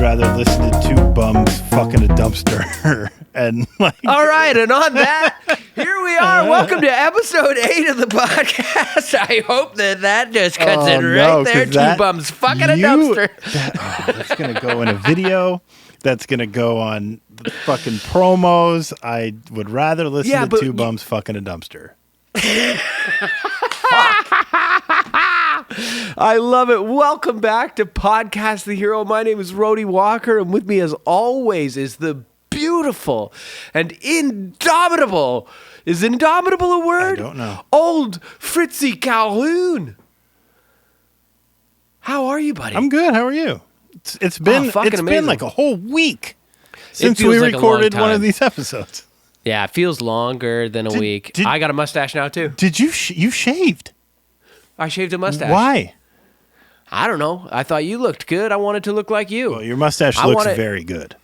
rather listen to two bums fucking a dumpster. And like, all right, and on that, here we are. Welcome to episode 8 of the podcast. I hope that just cuts in right there. Two bums fucking a dumpster. That's going to go in a video. That's going to go on the fucking promos. I would rather listen to two bums fucking a dumpster. I love it. Welcome back to Podcast the Hero. My name is Rody Walker, and with me as always is the beautiful and indomitable. Is indomitable a word? I don't know. Old Fritzy Calhoun. How are you, buddy? I'm good. How are you? It's been like a whole week since we recorded one of these episodes. Yeah, it feels longer than a week. I got a mustache now too. Did you you shaved? I shaved a mustache. Why? I don't know. I thought you looked good. I wanted to look like you. Well, your mustache looks very good.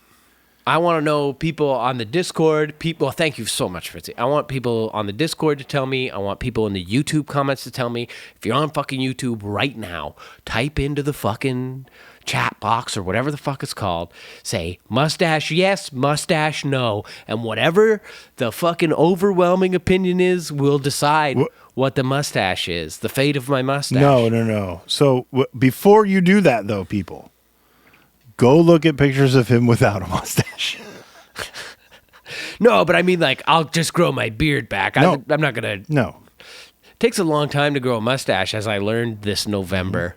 I want to know people on the Discord. Thank you so much, Fritzy. I want people on the Discord to tell me. I want people in the YouTube comments to tell me. If you're on fucking YouTube right now, type into the fucking chat box or whatever the fuck it's called. Say, mustache yes, mustache no. And whatever the fucking overwhelming opinion is, we'll decide what the mustache is. The fate of my mustache. No. So before you do that, though, people, go look at pictures of him without a mustache. No, but I mean, like, I'll just grow my beard back. No. I'm not going to. No. It takes a long time to grow a mustache, as I learned this November.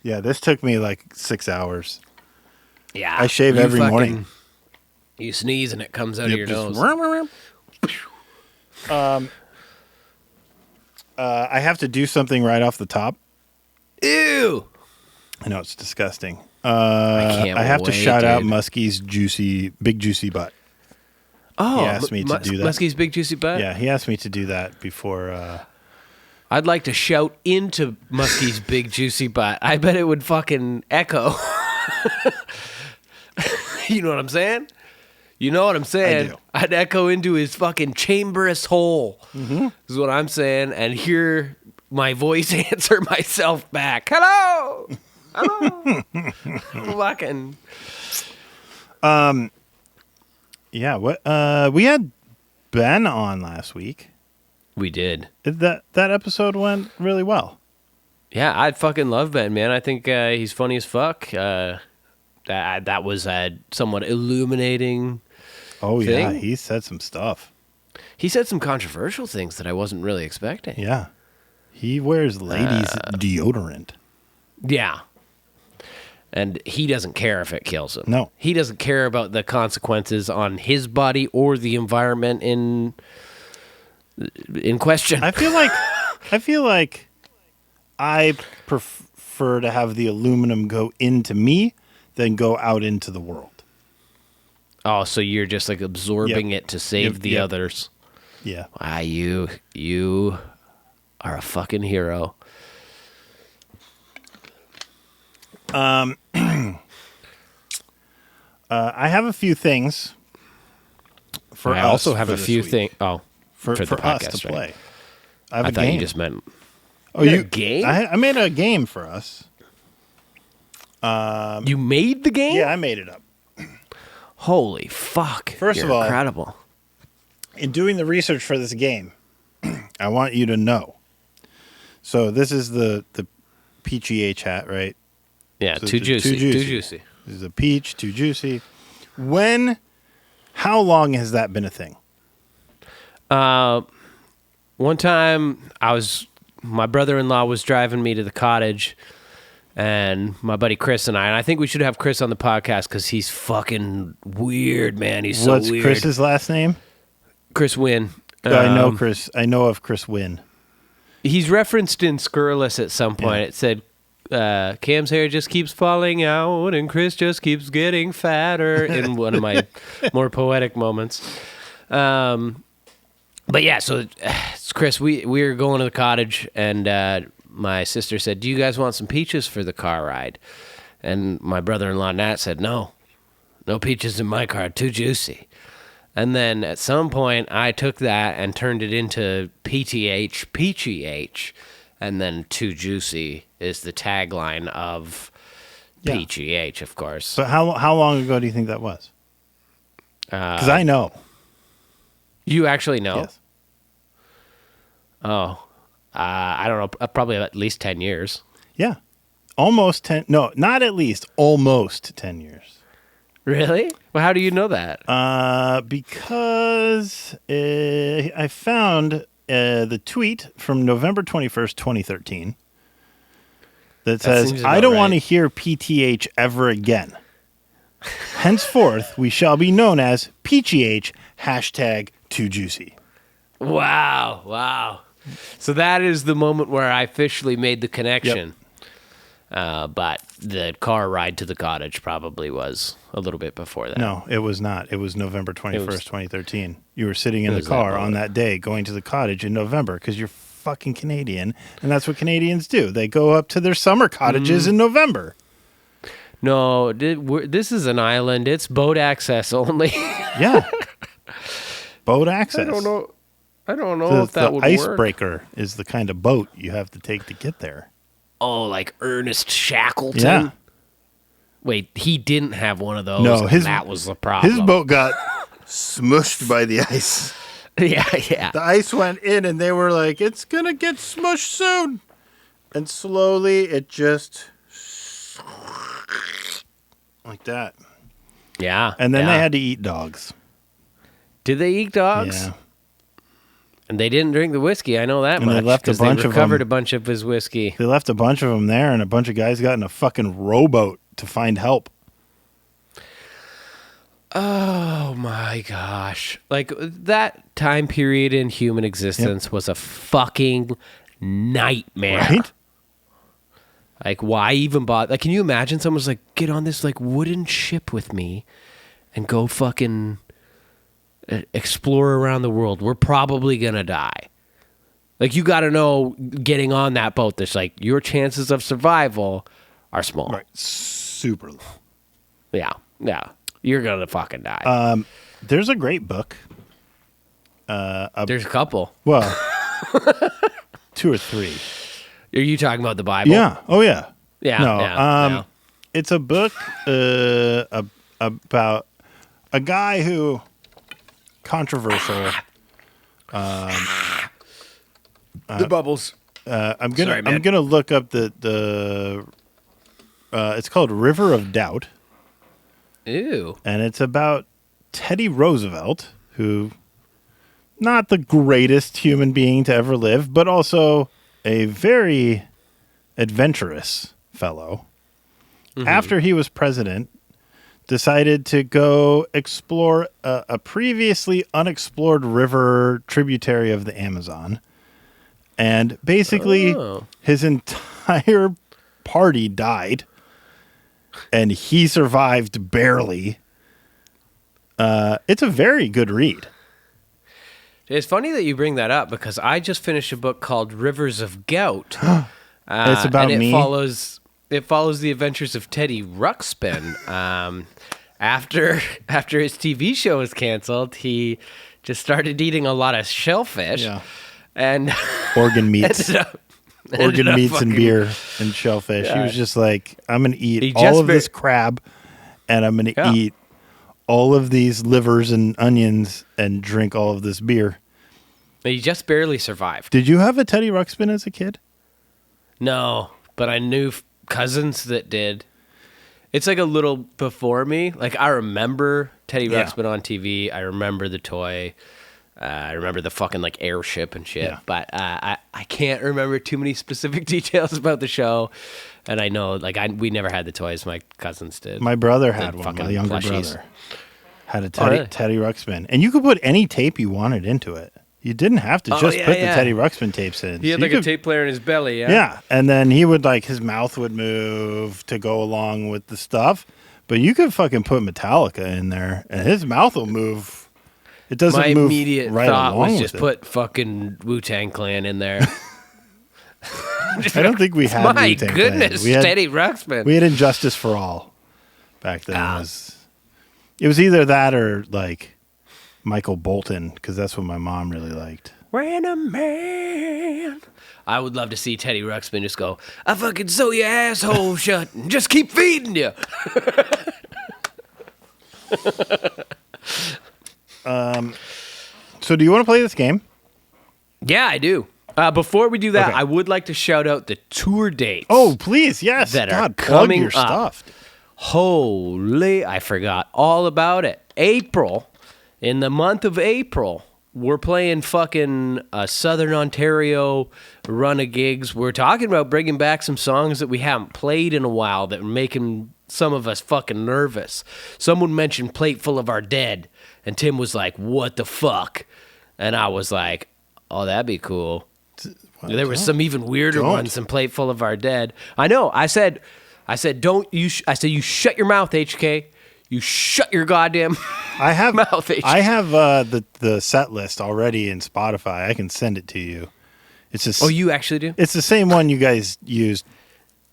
Yeah, this took me like 6 hours. Yeah. I shave every morning. You sneeze and it comes out of your nose. I have to do something right off the top. Ew. I know, it's disgusting. I have to shout out Muskie's big juicy butt. Oh, he asked me to do that. Muskie's big juicy butt? Yeah, he asked me to do that before. I'd like to shout into Muskie's big juicy butt. I bet it would fucking echo. You know what I'm saying? You know what I'm saying? I do. I'd echo into his fucking chamberous hole. Mm-hmm. Is what I'm saying, and hear my voice answer myself back. Hello. Fucking. Yeah. What? We had Ben on last week. We did. That episode went really well. Yeah, I fucking love Ben, man. I think he's funny as fuck. That was a somewhat illuminating. Oh thing. Yeah, he said some stuff. He said some controversial things that I wasn't really expecting. Yeah, he wears ladies' deodorant. Yeah. And he doesn't care if it kills him. No. He doesn't care about the consequences on his body or the environment in question. I feel like I prefer to have the aluminum go into me than go out into the world. Oh, so you're just like absorbing it to save the others. Yeah. Wow, you are a fucking hero. I have a few things for us. I also have for a few things. Oh, for the podcast, us to right? play. I have a thought game. You just meant. Oh, you a game? I made a game for us. You made the game? Yeah, I made it up. Holy fuck! First You're of all, incredible. In doing the research for this game, I want you to know. So this is the Peachy H hat, right? Yeah, so too juicy. Too juicy. This is a peach, too juicy. How long has that been a thing? One time my brother-in-law was driving me to the cottage, and my buddy Chris and I think we should have Chris on the podcast because he's fucking weird, man. He's so weird. What's Chris's last name? Chris Wynn. I know Chris. I know of Chris Wynn. He's referenced in Scurrilous at some point. Yeah. It said, Cam's hair just keeps falling out and Chris just keeps getting fatter in one of my more poetic moments. But yeah, so it's Chris, we were going to the cottage and my sister said, do you guys want some peaches for the car ride? And my brother-in-law Nat said, no peaches in my car, too juicy. And then at some point, I took that and turned it into Peachy H, and then too juicy is the tagline of Yeah. Peachy H, of course. But how long ago do you think that was? Because I know. You actually know? Yes. Oh. I don't know. Probably at least 10 years. Yeah. Almost 10. No, not at least. Almost 10 years. Really? Well, how do you know that? Because I found the tweet from November 21st, 2013 that says, I don't want to hear PTH ever again. Henceforth, we shall be known as Peachy H, #TooJuicy. Wow. So that is the moment where I officially made the connection. But the car ride to the cottage probably was a little bit before that. No, it was not. It was November 21st, 2013. You were sitting in the car on that day going to the cottage in November because you're fucking Canadian, and that's what Canadians do. They go up to their summer cottages in November. No, this is an island. It's boat access only. Yeah. Boat access. I don't know if that would work. The icebreaker is the kind of boat you have to take to get there. Oh, like Ernest Shackleton? Yeah. Wait, he didn't have one of those. No, that was the problem. His boat got smushed by the ice. Yeah. The ice went in, and they were like, it's going to get smushed soon. And slowly, it just... like that. Yeah. And then they had to eat dogs. Did they eat dogs? Yeah. And they didn't drink the whiskey. I know that much. They left a bunch they of recovered them. A bunch of his whiskey. They left a bunch of them there, and a bunch of guys got in a fucking rowboat to find help. Oh my gosh. Like that time period in human existence was a fucking nightmare. Right? Like why even bother? Like can you imagine someone's like, get on this like wooden ship with me and go fucking explore around the world. We're probably going to die. Like you got to know getting on that boat, there's like your chances of survival are small. Right. Super low. Yeah. You're going to fucking die. There's a great book. There's a couple. Well, 2 or 3. Are you talking about the Bible? Yeah. Oh, yeah. Yeah. No. Yeah. It's a book about a guy who controversial. The bubbles. I'm gonna look up the. It's called River of Doubt. Ew. And it's about Teddy Roosevelt, who, not the greatest human being to ever live, but also a very adventurous fellow. Mm-hmm. After he was president, decided to go explore a previously unexplored river tributary of the Amazon. And basically, his entire party died. And he survived barely. It's a very good read. It's funny that you bring that up because I just finished a book called Rivers of Gout. It's about and me. It follows the adventures of Teddy Ruxpin. After his TV show was canceled, he just started eating a lot of shellfish. Yeah. And organ meats. Organ meats and beer and shellfish. Yeah. He was just like, I'm going to eat all of this crab, and I'm going to eat all of these livers and onions and drink all of this beer. He just barely survived. Did you have a Teddy Ruxpin as a kid? No, but I knew cousins that did. It's like a little before me. Like I remember Teddy Ruxpin on TV. I remember the toy. I remember the fucking like airship and shit. Yeah. But I can't remember too many specific details about the show. And I know like we never had the toys. My cousins did. My brother had one. My younger brother had a Teddy Ruxpin, and you could put any tape you wanted into it. You didn't have to just put the Teddy Ruxpin tapes in. He had like a tape player in his belly, Yeah, and then he would like, his mouth would move to go along with the stuff. But you could fucking put Metallica in there, and his mouth will move. It doesn't move. My immediate right thought was with just put fucking Wu-Tang Clan in there. I don't think we had My Wu-Tang goodness, Clan. Teddy Ruxpin. We had Injustice for All back then. It was either that or like Michael Bolton, because that's what my mom really liked. When a man. I would love to see Teddy Ruxpin just go, I fucking sew your asshole shut and just keep feeding you. So do you want to play this game? Yeah, I do. Before we do that, Okay. I would like to shout out the tour dates. Oh, please, yes. That are God, plug coming your up. stuff. Holy, I forgot all about it. April, in the month of April, we're playing fucking Southern Ontario run of gigs. We're talking about bringing back some songs that we haven't played in a while that are making some of us fucking nervous. Someone mentioned Plate Full of Our Dead, and Tim was like, what the fuck? And I was like, oh, that'd be cool. There was some even weirder ones than Plate Full of Our Dead. I know. I said, don't you? I said, you shut your mouth, HK. You shut your goddamn mouth, HK. I have the set list already in Spotify. I can send it to you. It's just. Oh, you actually do? It's the same one you guys used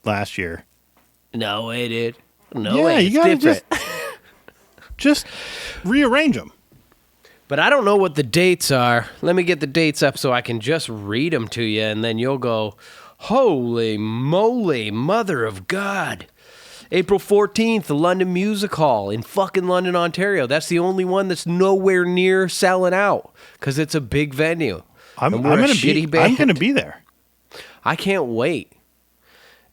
last year. No way, dude. No Yeah, way. you It's gotta different. just rearrange them. But I don't know what the dates are. Let me get the dates up so I can just read them to you, and then you'll go, holy moly, mother of God. April 14th, the London Music Hall in fucking London, Ontario. That's the only one that's nowhere near selling out because it's a big venue. I'm And we're a gonna shitty be. band. I'm gonna be there. I can't wait.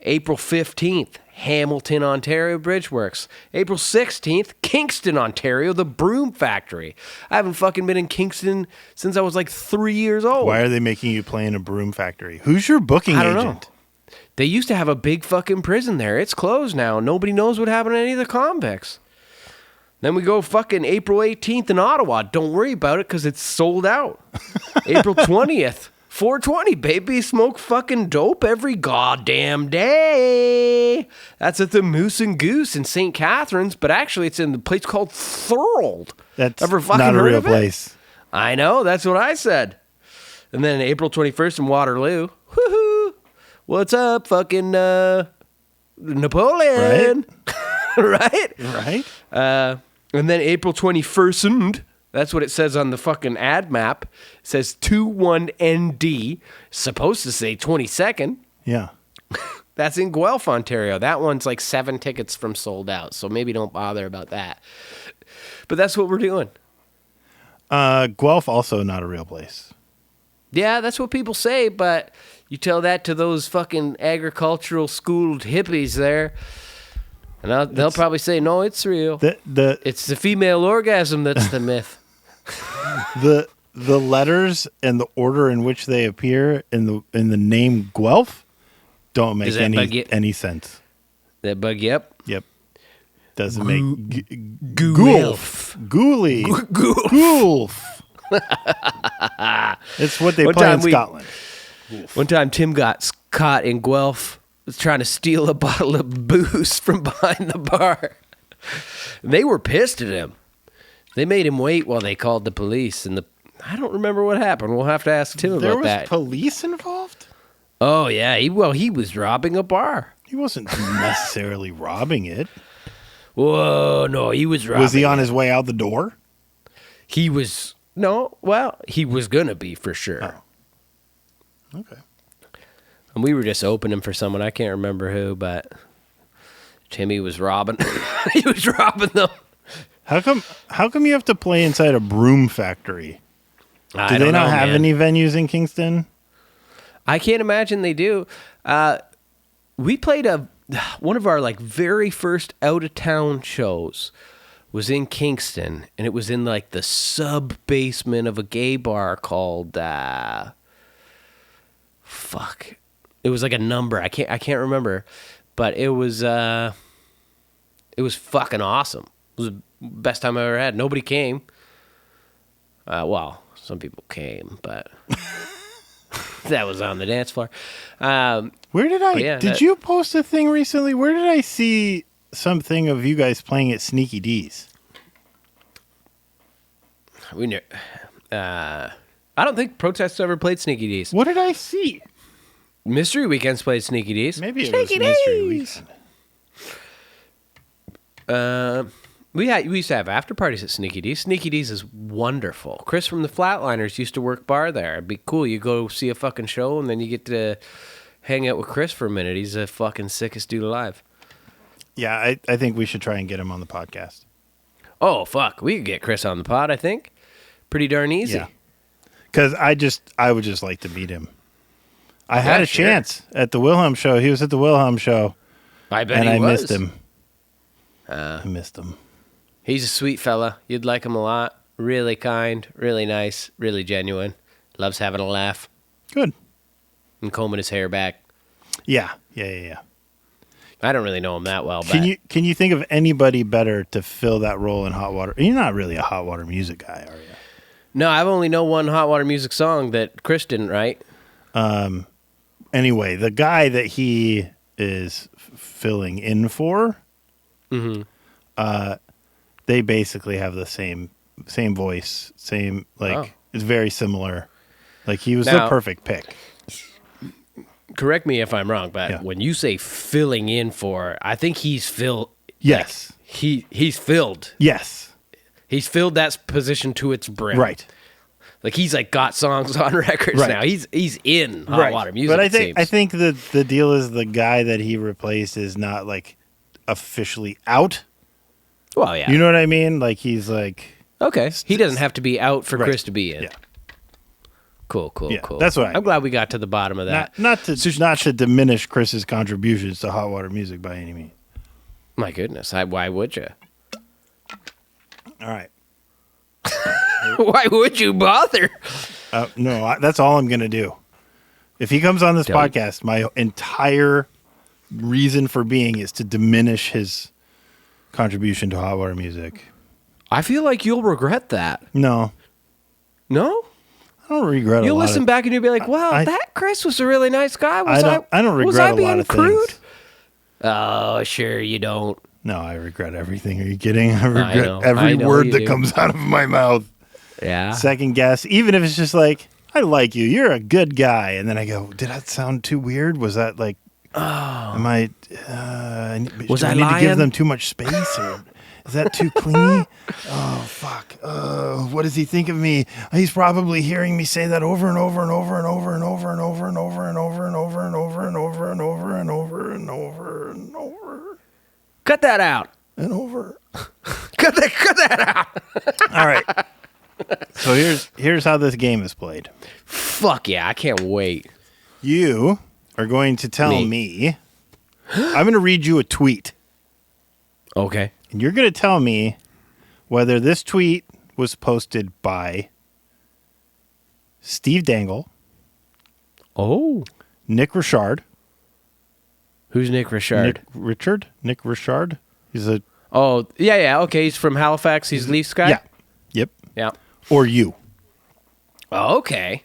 April 15th, Hamilton, Ontario, Bridgeworks. April 16th, Kingston, Ontario, the Broom Factory. I haven't fucking been in Kingston since I was like 3 years old. Why are they making you play in a broom factory? Who's your booking I don't agent? know. They used to have a big fucking prison there. It's closed now. Nobody knows what happened to any of the convicts. Then we go fucking April 18th in Ottawa. Don't worry about it because it's sold out. April 20th. 420, baby. Smoke fucking dope every goddamn day. That's at the Moose and Goose in St. Catharines, but actually it's in the place called Thorold. That's Ever fucking not a heard real of it? place. I know. That's what I said. And then April 21st in Waterloo. Woohoo. What's up, fucking Napoleon? Right? Right? And then April 21st, that's what it says on the fucking ad map. It says 21ND. Supposed to say 22nd. Yeah. That's in Guelph, Ontario. That one's like 7 tickets from sold out. So maybe don't bother about that. But that's what we're doing. Guelph also not a real place. Yeah, that's what people say, but you tell that to those fucking agricultural schooled hippies there, and they'll probably say, no, it's real. It's the female orgasm that's the myth. The letters and the order in which they appear in the name Guelph don't make any sense. That bug you up? Yep. Doesn't make Guelph. Ghoulie. Guelph. It's what they play in Scotland. One time Tim got caught in Guelph trying to steal a bottle of booze from behind the bar. They were pissed at him. They made him wait while they called the police, and I don't remember what happened. We'll have to ask Tim about that. There was police involved? Oh, yeah. He was robbing a bar. He wasn't necessarily robbing it. Whoa, no, he was robbing. Was he on his way out the door? He was... No, well, he was going to be for sure. Oh. Okay. And we were just opening for someone. I can't remember who, but Timmy was robbing. He was robbing them. How come you have to play inside a broom factory? I Do they don't not know, have man. any venues in Kingston? I can't imagine they do. We played one of our like very first out of town shows was in Kingston, and it was in like the sub basement of a gay bar called fuck. It was like a number. I can't remember, but it was fucking awesome. It was the best time I ever had. Nobody came. Well, some people came, but that was on the dance floor. Where did did you post a thing recently? Where did I see something of you guys playing at Sneaky D's? I don't think Protests ever played Sneaky D's. What did I see? Mystery Weekends played Sneaky D's. Maybe it was Mystery Weekend. We used to have after parties at Sneaky D's. Sneaky D's is wonderful. Chris from the Flatliners used to work bar there. It'd be cool. You go see a fucking show, and then you get to hang out with Chris for a minute. He's the fucking sickest dude alive. Yeah, I think we should try and get him on the podcast. Oh, fuck. We could get Chris on the pod, I think. Pretty darn easy. Yeah. Because I would just like to meet him. I had a chance at the Wilhelm show. He was at the Wilhelm show. I bet and he I was. missed him. I missed him. He's a sweet fella. You'd like him a lot. Really kind, really nice, really genuine. Loves having a laugh. Good. And combing his hair back. Yeah. I don't really know him that well, but Can you think of anybody better to fill that role in Hot Water? You're not really a Hot Water music guy, are you? no, I've only know one Hot Water music song that Chris didn't write. Anyway, the guy that he is filling in for, they basically have the same voice, same it's very similar. Like he was the perfect pick. Correct me if I'm wrong, but when you say filling in for, I think he's filled. Yes. Like, he's filled. Yes. He's filled that position to its brim. Right. Like he's like got songs on records now. He's in Hot Water music. But I think the deal is the guy that he replaced is not like officially out. Well, yeah. You know what I mean? Like he's like okay. He doesn't have to be out for Chris to be in. Yeah. Cool. That's what I'm glad we got to the bottom of that. Not to diminish Chris's contributions to Hot Water music by any means. My goodness, why would you? All right. Why would you bother? No, that's all I'm going to do. If he comes on this podcast, my entire reason for being is to diminish his contribution to Hot Water music. I feel like you'll regret that. No? I don't regret You'll listen back and you'll be like, wow, that Chris was a really nice guy. I don't regret a lot of crude? things. Oh, sure you don't. No, I regret everything. Are you kidding? I regret know. every I know word you that do. comes out of my mouth. Yeah. Second guess, even if it's just like, I like you. You're a good guy. And then I go, did that sound too weird? Was that like, am I, was do I I need lying? to give them too much space? Or is that too clingy? Oh, fuck. What does he think of me? He's probably hearing me say that over and over and over and over and over and over and over and over and over and over and over and over and over and over and over. Cut that out. And over. Cut that out. All right. So here's how this game is played. Fuck yeah, I can't wait. You are going to tell me I'm going to read you a tweet. Okay. And you're going to tell me whether this tweet was posted by Steve Dangle. Oh. Nick Richard. Who's Nick Richard? Nick Richard. He's a... Oh, yeah. Okay, he's from Halifax. He's Leafs guy? Yeah. Yep. Yeah. Or you. Oh, okay.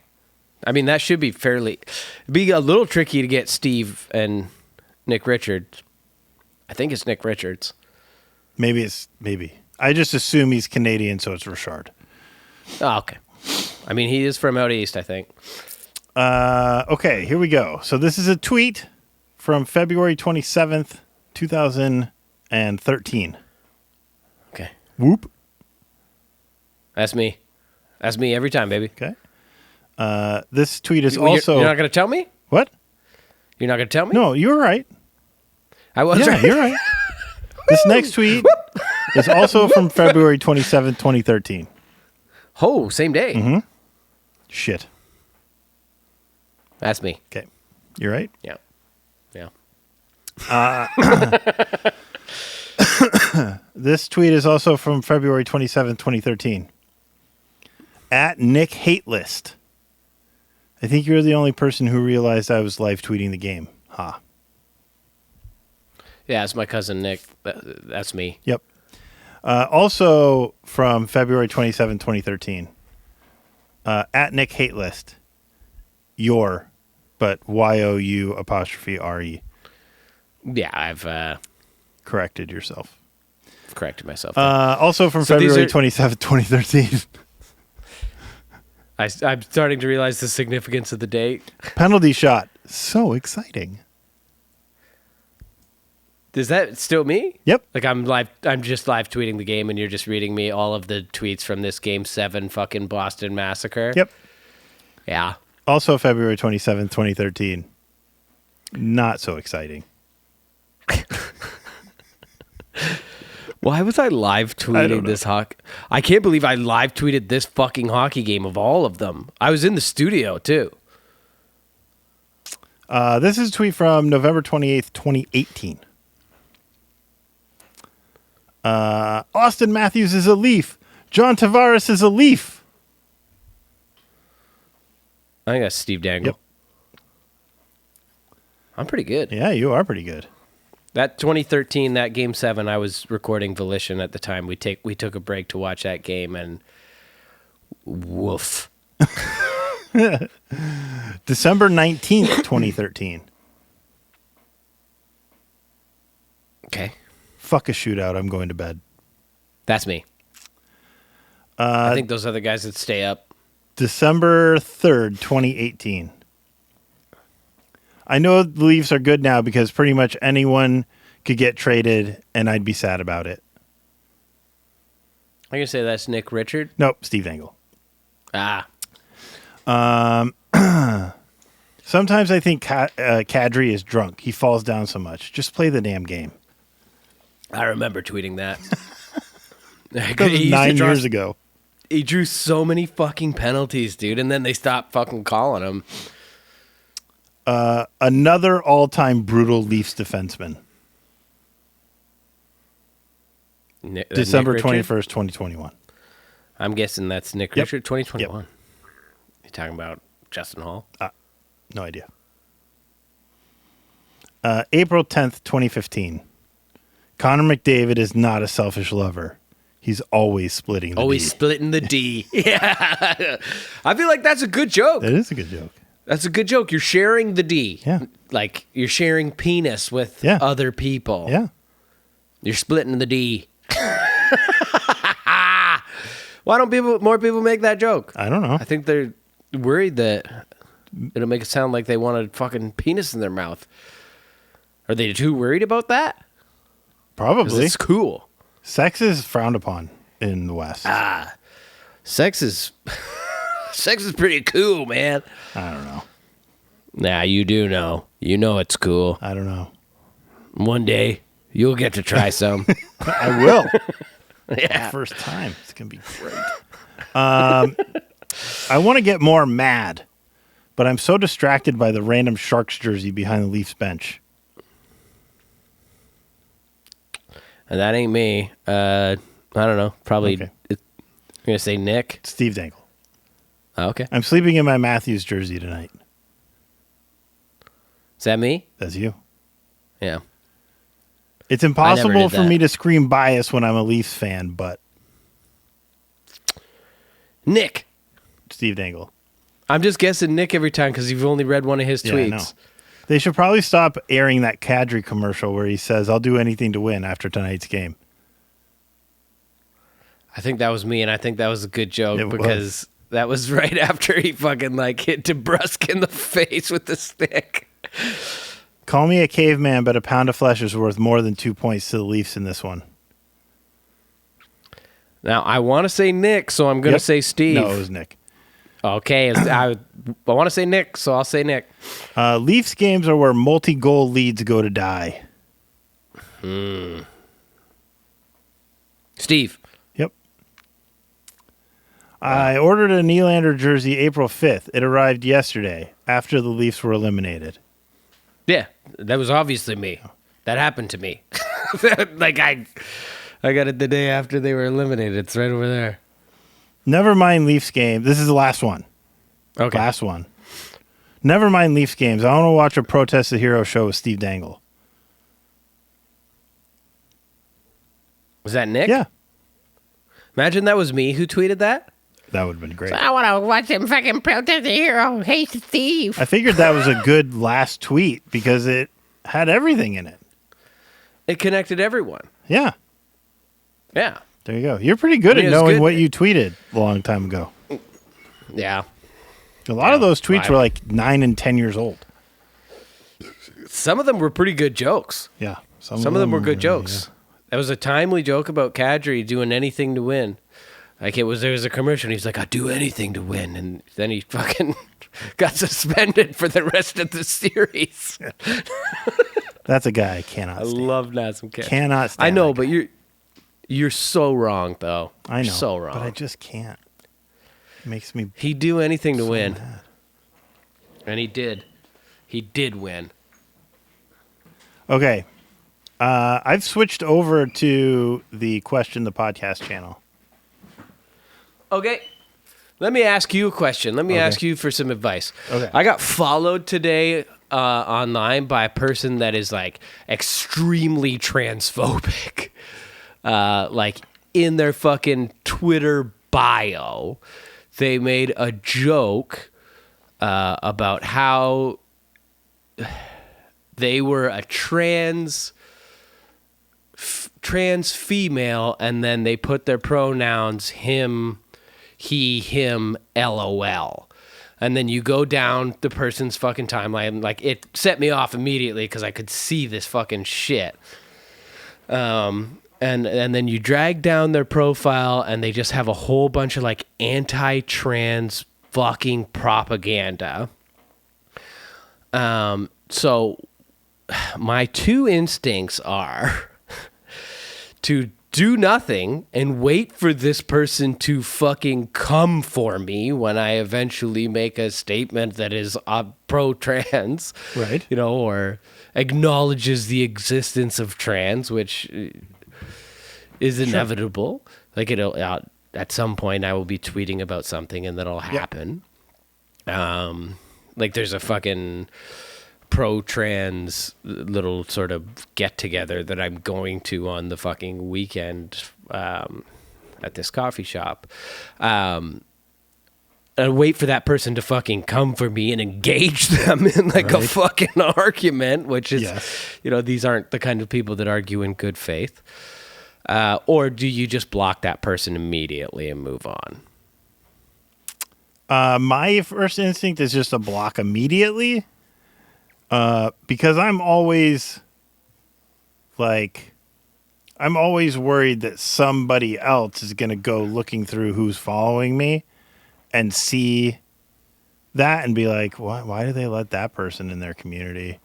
I mean, that should be be a little tricky to get Steve and Nick Richards. I think it's Nick Richards. Maybe. I just assume he's Canadian, so it's Richard. Oh, okay. I mean, he is from out east, I think. Okay, here we go. So this is a tweet from February 27th, 2013. Okay. Whoop. That's me. That's me every time, baby. Okay. This tweet is also... You're not going to tell me? What? You're not going to tell me? No, you were right. I was right. You're right. This next tweet is also from February 27th, 2013. Oh, same day. Mm-hmm. Shit. That's me. Okay. You're right? Yeah. This tweet is also from February 27th, 2013. At Nick Hatelist. I think you're the only person who realized I was live tweeting the game. Ha. Yeah, it's my cousin Nick. That's me. Yep. Also from February 27, 2013. At Nick Hatelist. But YOU''RE. Yeah, I've corrected yourself. Corrected myself. Also from February 27, 2013. I'm starting to realize the significance of the date. Penalty shot. So exciting. Is that still me? Yep. Like I'm just live tweeting the game and you're just reading me all of the tweets from this Game 7 fucking Boston Massacre? Yep. Yeah. Also February 27th, 2013. Not so exciting. Why was I live tweeting this hockey? I can't believe I live tweeted this fucking hockey game of all of them. I was in the studio too. This is a tweet from November 28th, 2018. Austin Matthews is a Leaf. John Tavares is a Leaf. I think that's Steve Dangle. Yep. I'm pretty good. Yeah, you are pretty good. That 2013, that Game 7, I was recording Volition at the time. We took a break to watch that game, and woof. December 19th, 2013. Okay. Fuck a shootout. I'm going to bed. That's me. I think those other guys would stay up. December 3rd, 2018. I know the Leafs are good now because pretty much anyone could get traded and I'd be sad about it. I'm going to say that's Nick Richard. Nope, Steve Dangle. Ah. Sometimes I think Kadri is drunk. He falls down so much. Just play the damn game. I remember tweeting that. That was 9 years ago. He drew so many fucking penalties, dude, and then they stopped fucking calling him. Another all-time brutal Leafs defenseman. December 21st, 2021. I'm guessing that's Nick Richard, 2021. Yep. You talking about Justin Hall? No idea. April 10th, 2015. Connor McDavid is not a selfish lover. He's always splitting the D. Always splitting the D. Yeah. I feel like that's a good joke. That is a good joke. That's a good joke. You're sharing the D. Yeah. Like you're sharing penis with other people. Yeah. You're splitting the D. Why don't more people make that joke? I don't know. I think they're worried that it'll make it sound like they want a fucking penis in their mouth. Are they too worried about that? Probably. It's cool. Sex is frowned upon in the West. Sex is pretty cool, man. I don't know. Nah, you do know. You know it's cool. I don't know. One day, you'll get to try some. I will. Yeah. First time. It's going to be great. I want to get more mad, but I'm so distracted by the random Sharks jersey behind the Leafs bench. And that ain't me. I don't know. Probably, Okay. I'm going to say Nick. Steve Dangle. Oh, okay. I'm sleeping in my Matthews jersey tonight. Is that me? That's you. Yeah. It's impossible for that. me to scream bias when I'm a Leafs fan, but Nick. Steve Dangle. I'm just guessing Nick every time because you've only read one of his tweets. I know. They should probably stop airing that Kadri commercial where he says, "I'll do anything to win" after tonight's game. I think that was me, and I think that was a good joke It because that was right after he fucking hit DeBrusque in the face with the stick. Call me a caveman, but a pound of flesh is worth more than 2 points to the Leafs in this one. Now, I want to say Nick, so I'm going to say Steve. No, it was Nick. Okay, I want to say Nick, so I'll say Nick. Leafs games are where multi-goal leads go to die. Steve. Yep. I ordered a Nylander jersey April 5th. It arrived yesterday after the Leafs were eliminated. Yeah, that was obviously me. That happened to me. I got it the day after they were eliminated. It's right over there. Never mind Leafs game. This is the last one. Okay. Last one. Never mind Leafs games. I want to watch a Protest the Hero show with Steve Dangle. Was that Nick? Yeah. Imagine that was me who tweeted that. That would have been great. I want to watch him fucking Protest the Hero. Hey, Steve. I figured that was a good last tweet because it had everything in it. It connected everyone. Yeah. Yeah. There you go. You're pretty good at knowing what you tweeted a long time ago. Yeah. A lot of those tweets were 9 and 10 years old. Some of them were pretty good jokes. Yeah. Some of them were good jokes. That was a timely joke about Kadri doing anything to win. Like there was a commercial and he's like, I'd do anything to win. And then he fucking got suspended for the rest of the series. That's a guy I cannot stand. I love Nazem Kadri. Cannot stand I know, that but guy. you're so wrong, though. I know. You're so wrong. But I just can't. It makes me He'd do anything to so win. mad. And he did. He did win. Okay. I've switched over to the Question the Podcast channel. Okay. Let me ask you a question. Let me ask you for some advice. Okay. I got followed today online by a person that is like extremely transphobic. Like in their fucking Twitter bio, they made a joke about how they were a trans female, and then they put their pronouns him, he, him, LOL. And then you go down the person's fucking timeline. Like, it set me off immediately because I could see this fucking shit. And then you drag down their profile, and they just have a whole bunch of like anti-trans fucking propaganda. So my two instincts are to do nothing and wait for this person to fucking come for me when I eventually make a statement that is pro-trans, Right. you know, or acknowledges the existence of trans, which is inevitable. Like, it'll at some point I will be tweeting about something and that'll happen. Like, there's a fucking pro-trans little sort of get-together that I'm going to on the fucking weekend at this coffee shop. And wait for that person to fucking come for me and engage them in like a fucking argument, which is, you know, these aren't the kind of people that argue in good faith. Or do you just block that person immediately and move on? My first instinct is just to block immediately. Because I'm always worried that somebody else is going to go looking through who's following me and see that and be like, why do they let that person in their community?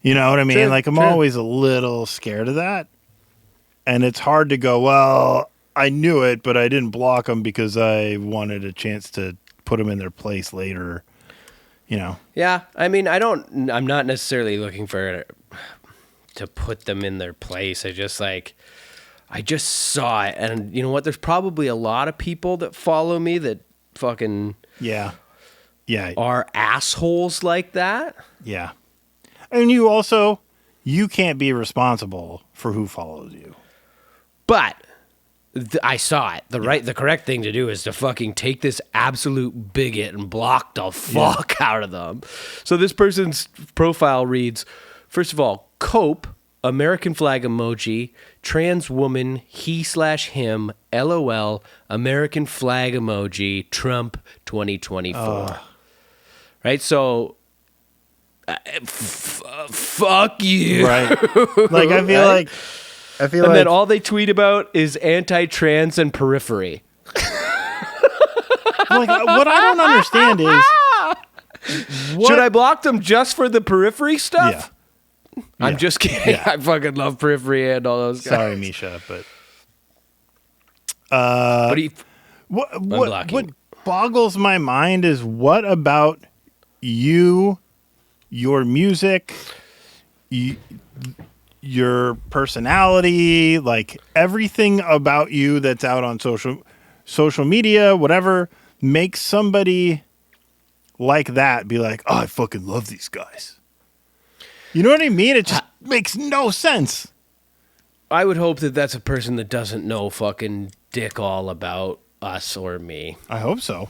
You know what I mean? True, like, I'm always a little scared of that. And it's hard to go, well, I knew it, but I didn't block them because I wanted a chance to put them in their place later. You know. Yeah, I mean, I'm not necessarily looking to put them in their place. I just saw it, and you know what? There's probably a lot of people that follow me that fucking are assholes like that. Yeah, and you can't be responsible for who follows you. But I saw it. The correct thing to do is to fucking take this absolute bigot and block the fuck out of them. So this person's profile reads, first of all, cope, American flag emoji, trans woman, he/him, LOL, American flag emoji, Trump 2024. Right? So, fuck you. Right. Like, I feel like... And then all they tweet about is anti-trans and periphery. Like, what I don't understand is... Should I block them just for the periphery stuff? Yeah. I'm just kidding. Yeah. I fucking love periphery and all those guys. Sorry, Misha, but... What boggles my mind is what about you, your music, your personality, like everything about you that's out on social media, whatever, makes somebody like that be like, oh, I fucking love these guys. You know what I mean? It just makes no sense. I would hope that that's a person that doesn't know fucking dick all about us or me. I hope so.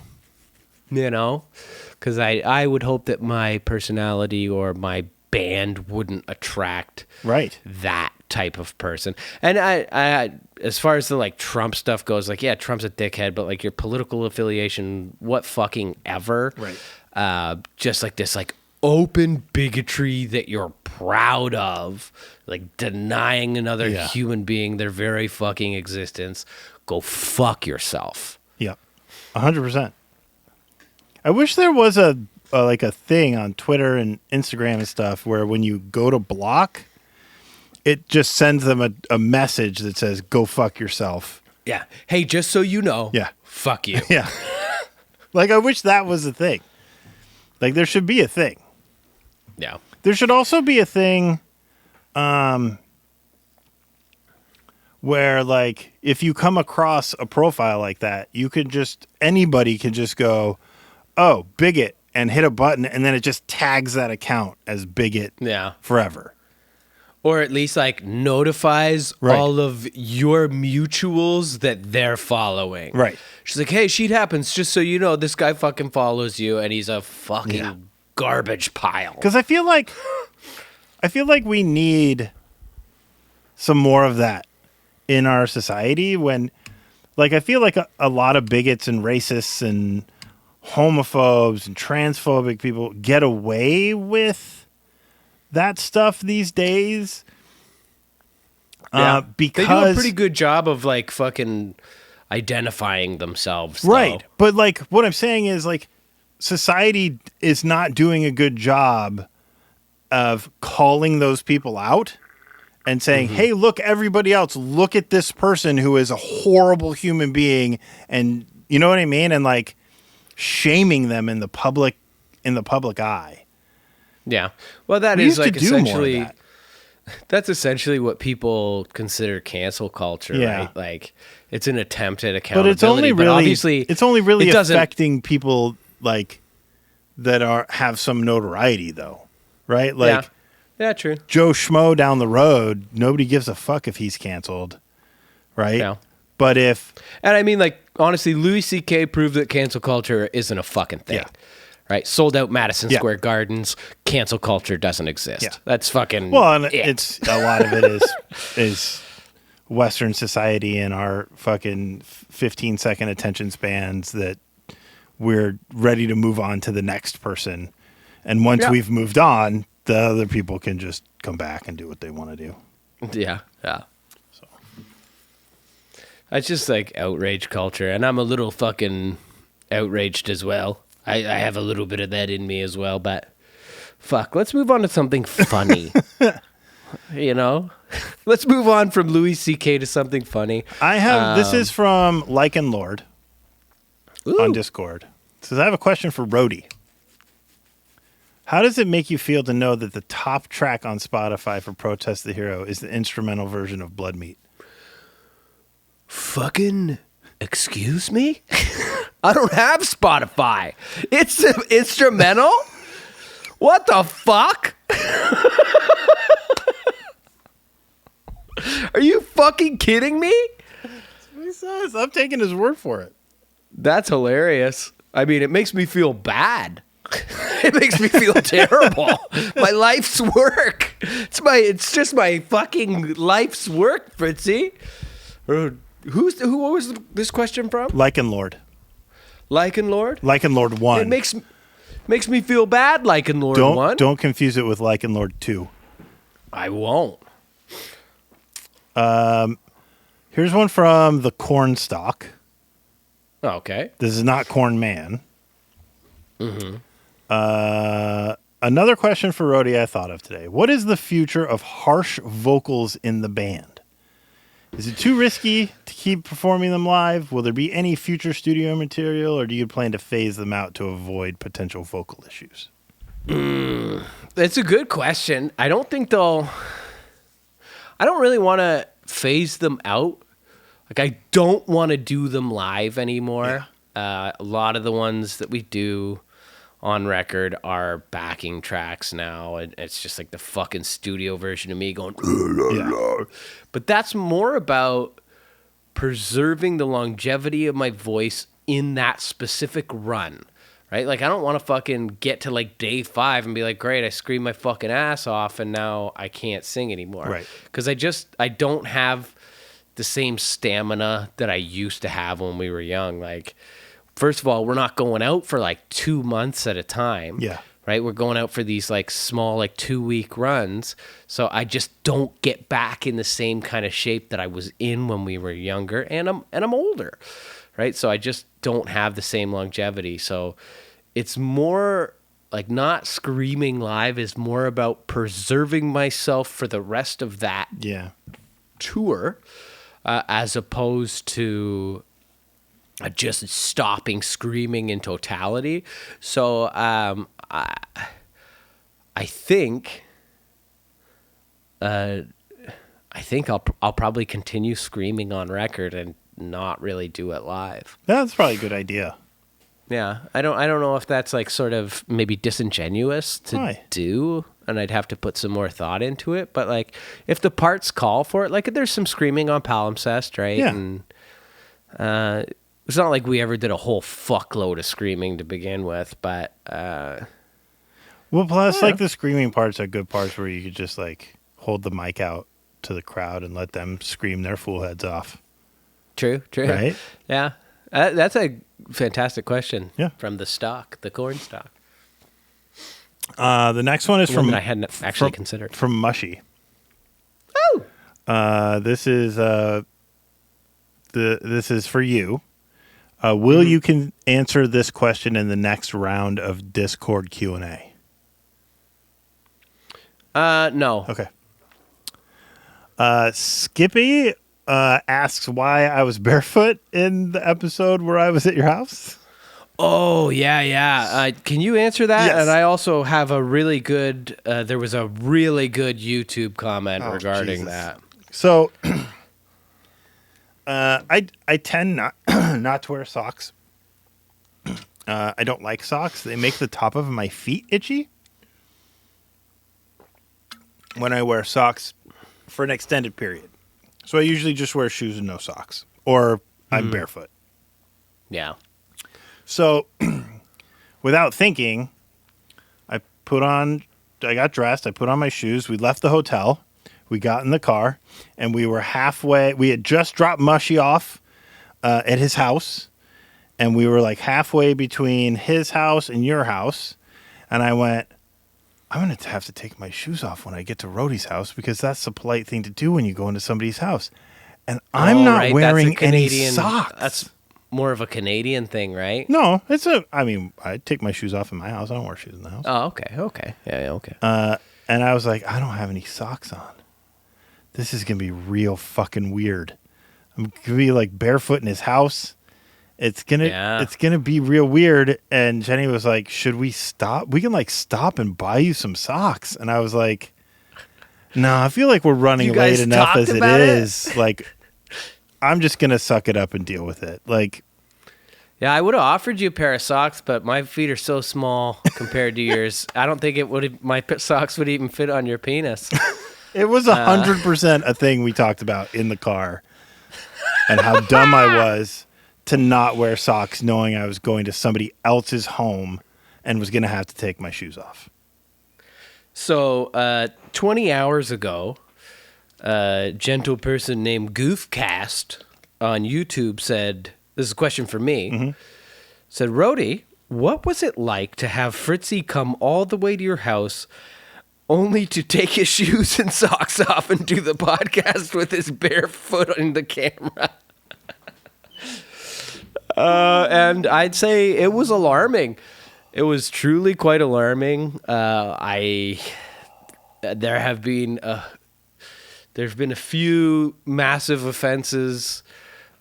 You know? Because I would hope that my personality or my band wouldn't attract that type of person. And I as far as the like Trump stuff goes, like, yeah, Trump's a dickhead, but like your political affiliation, what fucking ever. Right. Just like this like open bigotry that you're proud of, like denying another Yeah. human being their very fucking existence, go fuck yourself. Yeah, 100%. I wish there was a like a thing on Twitter and Instagram and stuff where when you go to block, it just sends them a message that says "Go fuck yourself." Yeah. Hey, just so you know, Yeah. fuck you. Yeah, like I wish that was a thing. Like there should be a thing. Yeah. There should also be a thing, where like if you come across a profile like that, anybody can just go, "Oh, bigot," and hit a button, and then it just tags that account as bigot Yeah. forever. Or at least like notifies Right. all of your mutuals that they're following. Right. She's like, hey, shit happens. Just so you know, this guy fucking follows you and he's a fucking Yeah. garbage pile. Because I feel like we need some more of that in our society. When, like, I feel like a lot of bigots and racists and homophobes and transphobic people get away with that stuff these days. Because they do a pretty good job of like fucking identifying themselves. right. Though. But like what I'm saying is like society is not doing a good job of calling those people out and saying, hey, look, everybody else, look at this person who is a horrible human being. And you know what I mean? And like shaming them in the public eye. Yeah. Well, that We is used to like do more of essentially that. that's essentially what people consider cancel culture, Yeah. right? Like it's an attempt at But accountability. it's only really obviously it doesn't- affecting people like that have some notoriety though. Right? Like yeah, true. Joe Schmo down the road, nobody gives a fuck if he's canceled. Right? Yeah. But if And I mean, like, honestly, Louis C.K. proved that cancel culture isn't a fucking thing. Yeah. Right? Sold out Madison Yeah. Square Gardens. Cancel culture doesn't exist. Yeah. That's fucking. well, and it. it's a lot of it is Western society and our fucking 15-second attention spans that we're ready to move on to the next person. And once Yeah. we've moved on, the other people can just come back and do what they want to do. Yeah. It's just like outrage culture. And I'm a little fucking outraged as well. I have a little bit of that in me as well. But fuck, let's move on to something funny. You know? Let's move on from Louis C.K. to something funny. I have this is from Lycan Lord on Ooh. Discord. It says, I have a question for Rhodey. How does it make you feel to know that the top track on Spotify for Protest the Hero is the instrumental version of Blood Meat? Fucking excuse me? I don't have Spotify. It's instrumental? What the fuck? Are you fucking kidding me? He says, I'm taking his word for it. That's hilarious. I mean, it makes me feel bad. It makes me feel terrible. My life's work. It's just my fucking life's work, Fritzy. Who was this question from? Lycan Lord. Lycan Lord? Lycan Lord 1. It makes me feel bad, Lycan Lord 1. Don't confuse it with Lycan Lord 2. I won't. Here's one from the Cornstalk. Okay. This is not Corn Man. Another question for Rhodey I thought of today. What is the future of harsh vocals in the band? Is it too risky to keep performing them live? Will there be any future studio material, or do you plan to phase them out to avoid potential vocal issues? That's a good question. I don't really want to phase them out. Like, I don't want to do them live anymore. A lot of the ones that we do on record are backing tracks now, and it's just like the fucking studio version of me going. Yeah. But that's more about preserving the longevity of my voice in that specific run, right? Like, I don't want to fucking get to like day 5 and be like, great, I screamed my fucking ass off and now I can't sing anymore. Right. Because I don't have the same stamina that I used to have when we were young. Like, first of all, we're not going out for like 2 months at a time. Yeah. right? We're going out for these like small, like 2-week runs. So I just don't get back in the same kind of shape that I was in when we were younger, and I'm older, right? So I just don't have the same longevity. So it's more like not screaming live is more about preserving myself for the rest of that tour, as opposed to just stopping screaming in totality. So I think I'll probably continue screaming on record and not really do it live. That's probably a good idea. Yeah, I don't know if that's like sort of maybe disingenuous to do, and I'd have to put some more thought into it. But like, if the parts call for it, like there's some screaming on Palimpsest, right? Yeah. And it's not like we ever did a whole fuckload of screaming to begin with, but well, plus like the screaming parts are good parts where you could just like hold the mic out to the crowd and let them scream their fool heads off. True. Right? Yeah. That's a fantastic question. Yeah. From the corn stalk. The next one is One that I hadn't actually considered. From Mushy. Oh. This is for you. Will you can answer this question in the next round of Discord Q&A? No. Okay. Skippy asks why I was barefoot in the episode where I was at your house. Oh, yeah. Can you answer that? Yes. And I also have a really good, there was a really good YouTube comment regarding Jesus. that. So, I tend not to wear socks. I don't like socks. They make the top of my feet itchy when I wear socks for an extended period. So I usually just wear shoes and no socks, or I'm barefoot. Yeah. So without thinking, I got dressed, I put on my shoes, we left the hotel, we got in the car, and we were halfway, we had just dropped Mushy off at his house, and we were like halfway between his house and your house, and I went, I'm going to have to take my shoes off when I get to Rhodey's house because that's the polite thing to do when you go into somebody's house. And I'm not wearing any socks. That's more of a Canadian thing, right? No, I take my shoes off in my house. I don't wear shoes in the house. Oh, okay. Yeah, okay. And I was like, I don't have any socks on. This is going to be real fucking weird. I'm going to be like barefoot in his house. It's gonna be real weird. And Jenny was like, should we stop? We can like stop and buy you some socks. And I was like, no, I feel like we're running late enough as it is. Like, I'm just gonna suck it up and deal with it. Like, yeah, I would have offered you a pair of socks, but my feet are so small compared to yours. I don't think my socks would even fit on your penis. It was 100% a thing we talked about in the car, and how dumb I was to not wear socks knowing I was going to somebody else's home and was going to have to take my shoes off. So, 20 hours ago, a gentle person named Goofcast on YouTube said, this is a question for me, said, Rhodey, what was it like to have Fritzy come all the way to your house only to take his shoes and socks off and do the podcast with his bare foot on the camera? And I'd say it was alarming. It was truly quite alarming. There's been a few massive offenses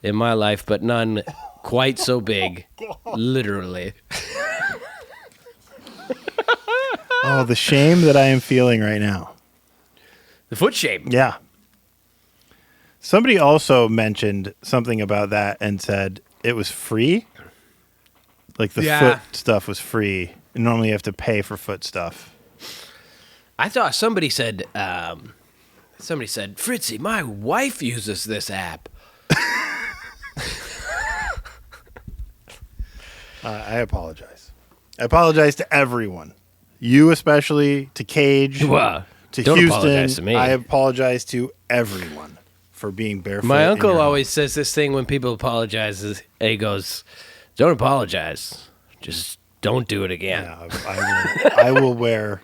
in my life, but none quite so big, literally. Oh, the shame that I am feeling right now. The foot shame. Yeah. Somebody also mentioned something about that and said it was free. Like the foot stuff was free. And normally you have to pay for foot stuff. I thought somebody said, Fritzy, my wife uses this app. I apologize. I apologize to everyone. You especially, to Cage, to don't Houston. apologize to me. I apologize to everyone for being barefoot. My uncle always says this thing when people apologize. He goes, don't apologize. Just Don't do it again. Yeah, I will wear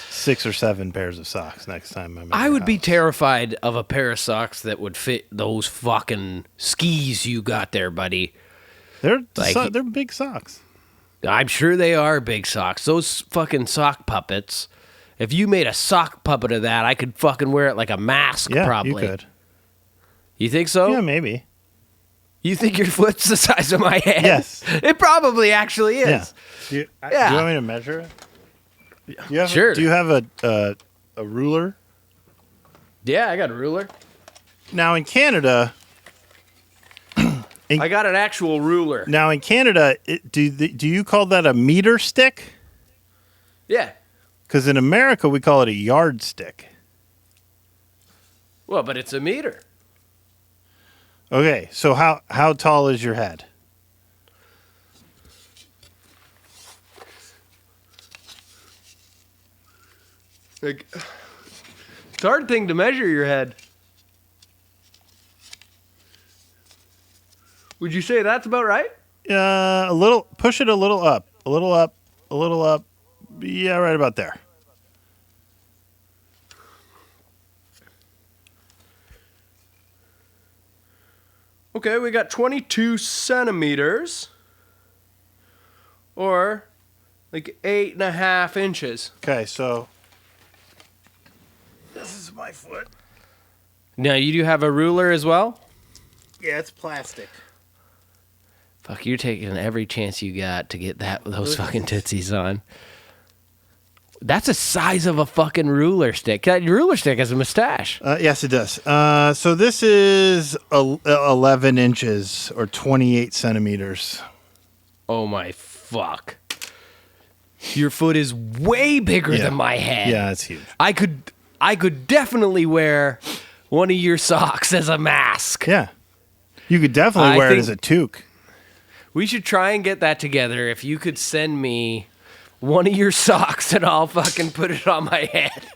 6 or 7 pairs of socks next time I'm in I your would be house. terrified of a pair of socks that would fit those fucking skis you got there, buddy. They're Like- they're big socks. I'm sure they are big socks. Those fucking sock puppets. If you made a sock puppet of that, I could fucking wear it like a mask, Yeah, probably. you could. You think so? Yeah, maybe. You think your foot's the size of my head? Yes. It probably actually is. Yeah. Do you want me to measure it? Sure. Do you have a ruler? Yeah, I got a ruler. Now in Canada, I got an actual ruler. do you call that a meter stick? Yeah. Because in America we call it a yardstick. Well, but it's a meter. Okay, so how tall is your head? Like, it's a hard thing to measure your head. Would you say that's about right? A little. Push it a little up. A little up. A little up. Yeah, right about there. Okay, we got 22 centimeters. Or like 8.5 inches. Okay, so this is my foot. Now, you do have a ruler as well? Yeah, it's plastic. Fuck, you're taking every chance you got to get those fucking tootsies on. That's the size of a fucking ruler stick. That ruler stick has a mustache. Yes, it does. So this is 11 inches or 28 centimeters. Oh my fuck. Your foot is way bigger Yeah. than my head. Yeah, it's huge. I could definitely wear one of your socks as a mask. Yeah. You could definitely I wear it think- as a toque. We should try and get that together. If you could send me one of your socks and I'll fucking put it on my head.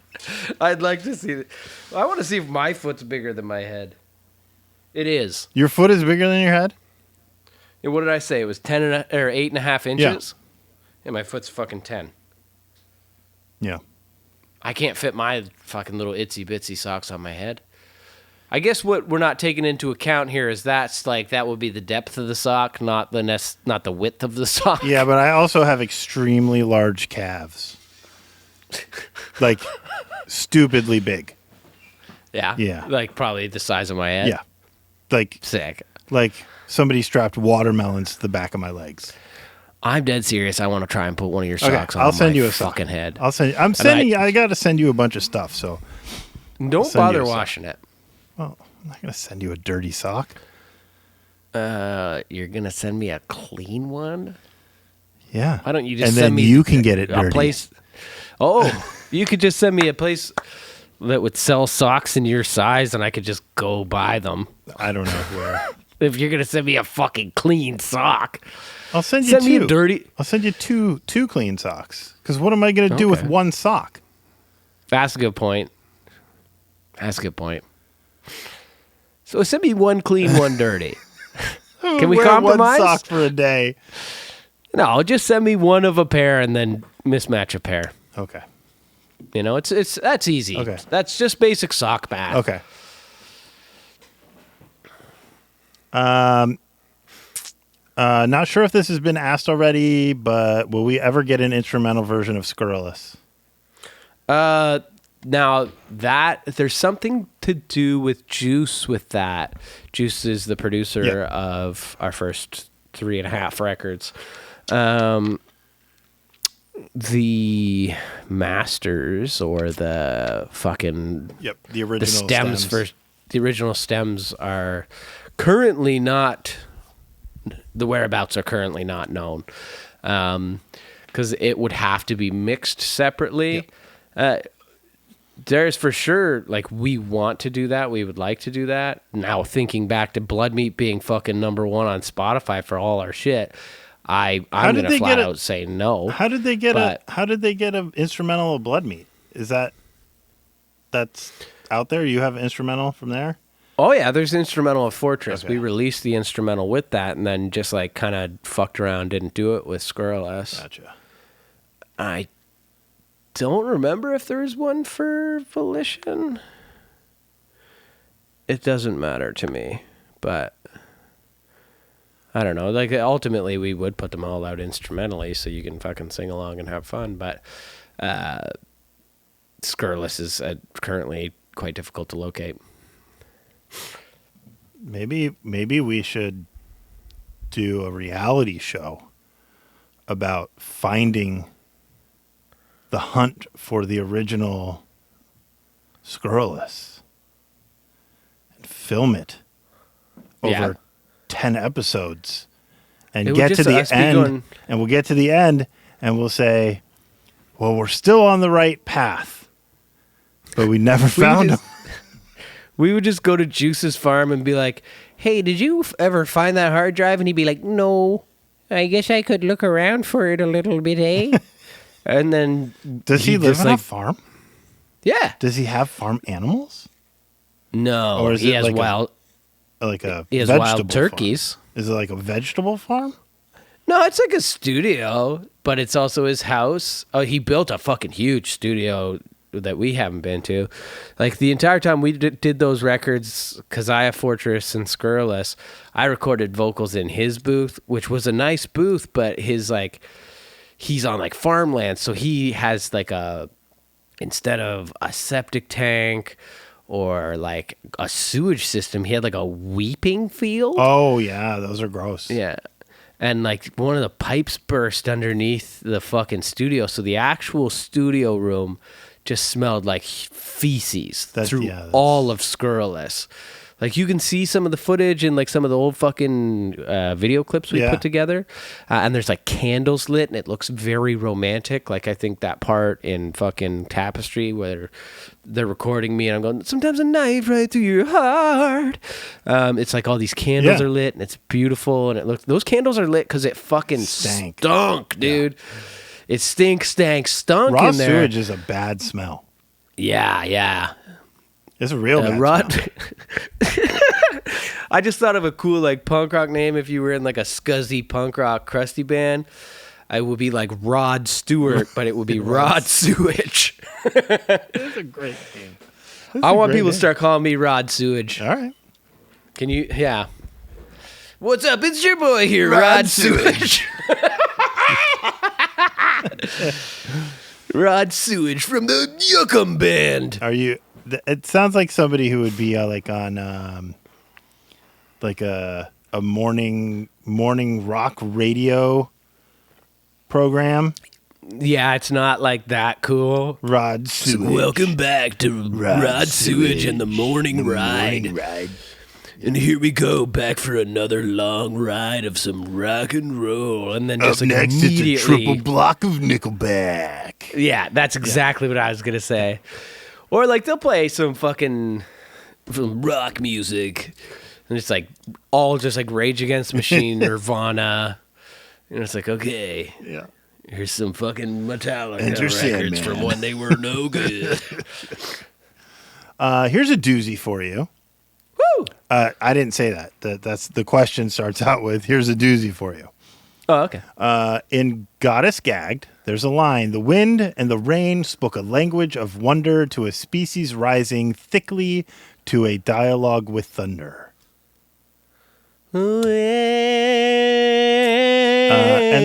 I'd like to see it. I want to see if my foot's bigger than my head. It is. Your foot is bigger than your head? And what did I say? It was 8.5 inches? Yeah, my foot's fucking 10. Yeah. I can't fit my fucking little itsy bitsy socks on my head. I guess what we're not taking into account here is that would be the depth of the sock, not the width of the sock. Yeah, but I also have extremely large calves. Like, stupidly big. Yeah. Yeah. Like probably the size of my head. Yeah. Like Sick. somebody strapped watermelons to the back of my legs. I'm dead serious. I want to try and put one of your Okay, socks on I'll send my you a fucking head. I got to send you a bunch of stuff, so. Don't send you bother a sock. washing it. Well, I'm not going to send you a dirty sock. You're going to send me a clean one? Yeah. Why don't you just and send then me you can get it a dirty. place? Oh, you could just send me a place that would sell socks in your size, and I could just go buy them. I don't know where. If you're gonna send me a fucking clean sock, I'll send you send two. me a dirty. I'll send you two clean socks. Because what am I going to do with Okay. one sock? That's a good point. That's a good point. So send me one clean, one dirty. Can we Wear compromise? one sock for a day. No, just send me one of a pair and then mismatch a pair. Okay. You know, it's that's easy. Okay. That's just basic sock math. Okay. Not sure if this has been asked already, but will we ever get an instrumental version of Scurrilous? Now that there's something to do with Juice with that. Juice is the producer Yeah. of our first 3.5 records. The masters or the fucking Yep, the original the original stems are currently not. The whereabouts are currently not known, because it would have to be mixed separately. There's for sure, like, we want to do that. We would like to do that. Now, thinking back to Blood Meat being fucking number one on Spotify for all our shit, I'm going to flat out say no. How did they get but- how did they get an instrumental of Blood Meat? Is that's out there? You have an instrumental from there? Oh yeah, there's instrumental of Fortress. Okay. We released the instrumental with that, and then just like kind of fucked around, didn't do it with Scurrilous. Gotcha. I don't remember if there's one for Volition. It doesn't matter to me, but I don't know. Like ultimately, we would put them all out instrumentally, so you can fucking sing along and have fun. But Scurrilous is currently quite difficult to locate. Maybe we should do a reality show about finding the hunt for the original Scurrilous and film it over 10 episodes and It would get to just the us be end going- and we'll get to the end and we'll say, well, we're still on the right path, but we never found him. We would just go to Juice's farm and be like, hey, did you ever find that hard drive? And he'd be like, no, I guess I could look around for it a little bit, eh? And then... Does he he'd live just, on a like, farm? Yeah. Does he have farm animals? No, Or is he it has like wild... Like a He has vegetable wild farm? turkeys. Is it like a vegetable farm? No, it's like a studio, but it's also his house. Oh, he built a fucking huge studio that we haven't been to. Like the entire time we did those records, Keziah Fortress and Scurrilous, I recorded vocals in his booth, which was a nice booth, but his like, he's on like farmland. So he has like instead of a septic tank or like a sewage system, he had like a weeping field. Oh, yeah. Those are gross. Yeah. And like one of the pipes burst underneath the fucking studio. So the actual studio room just smelled like feces through all of Scurrilous. Like you can see some of the footage in like some of the old fucking video clips we put together. And there's like candles lit and it looks very romantic. Like I think that part in fucking Tapestry where they're recording me and I'm going, sometimes a knife right through your heart. It's like all these candles are lit and it's beautiful. And it looks, those candles are lit because it fucking stunk, dude. It stunk Raw in there. sewage is a bad smell. Yeah, yeah. It's a real bad smell. I just thought of a cool like punk rock name if you were in like a scuzzy punk rock crusty band. I would be like Rod Stewart, but it would be Rod Sewage. It's a great name. I want people to start calling me Rod Sewage. All right. Can you? Yeah. What's up? It's your boy here, Rod Sewage. Rod Sewage from the Yuckum Band. Are you? It sounds like somebody who would be like on like a morning rock radio program. Yeah, it's not like that cool. Rod Sewage. Welcome back to Rod Sewage and the Morning Ride. And here we go, back for another long ride of some rock and roll. And then just Up like next, immediately... it's a triple block of Nickelback. Yeah, that's exactly what I was going to say. Or like they'll play some rock music. And it's like all just like Rage Against the Machine, Nirvana. And it's like, okay. Yeah. Here's some fucking Metallica Enter records Sandman. from when they were no good. Here's a doozy for you. Woo! I didn't say that. That's the question starts out with, here's a doozy for you. Oh, okay. In Goddess Gagged, there's a line, the wind and the rain spoke a language of wonder to a species rising thickly to a dialogue with thunder. And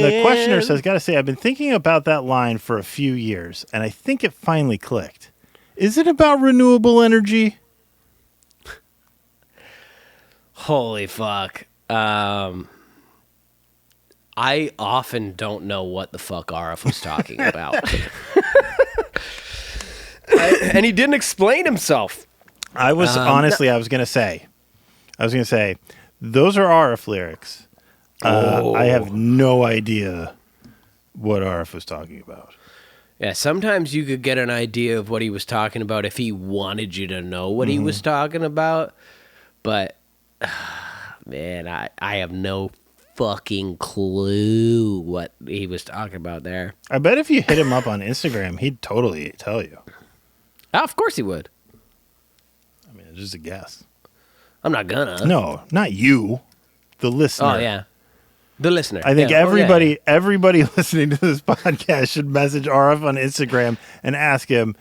the questioner says, gotta say, I've been thinking about that line for a few years, and I think it finally clicked. Is it about renewable energy? Holy fuck. I often don't know what the fuck Arif was talking about. And he didn't explain himself. I was going to say, those are Arif lyrics. I have no idea what Arif was talking about. Yeah, sometimes you could get an idea of what he was talking about if he wanted you to know what he was talking about. But, man, I have no fucking clue what he was talking about there. I bet if you hit him up on Instagram, he'd totally tell you. Oh, of course he would. I mean, it's just a guess. I'm not gonna. No, not you. The listener. Oh, yeah. The listener. I think Yeah. everybody listening to this podcast should message RF on Instagram and ask him,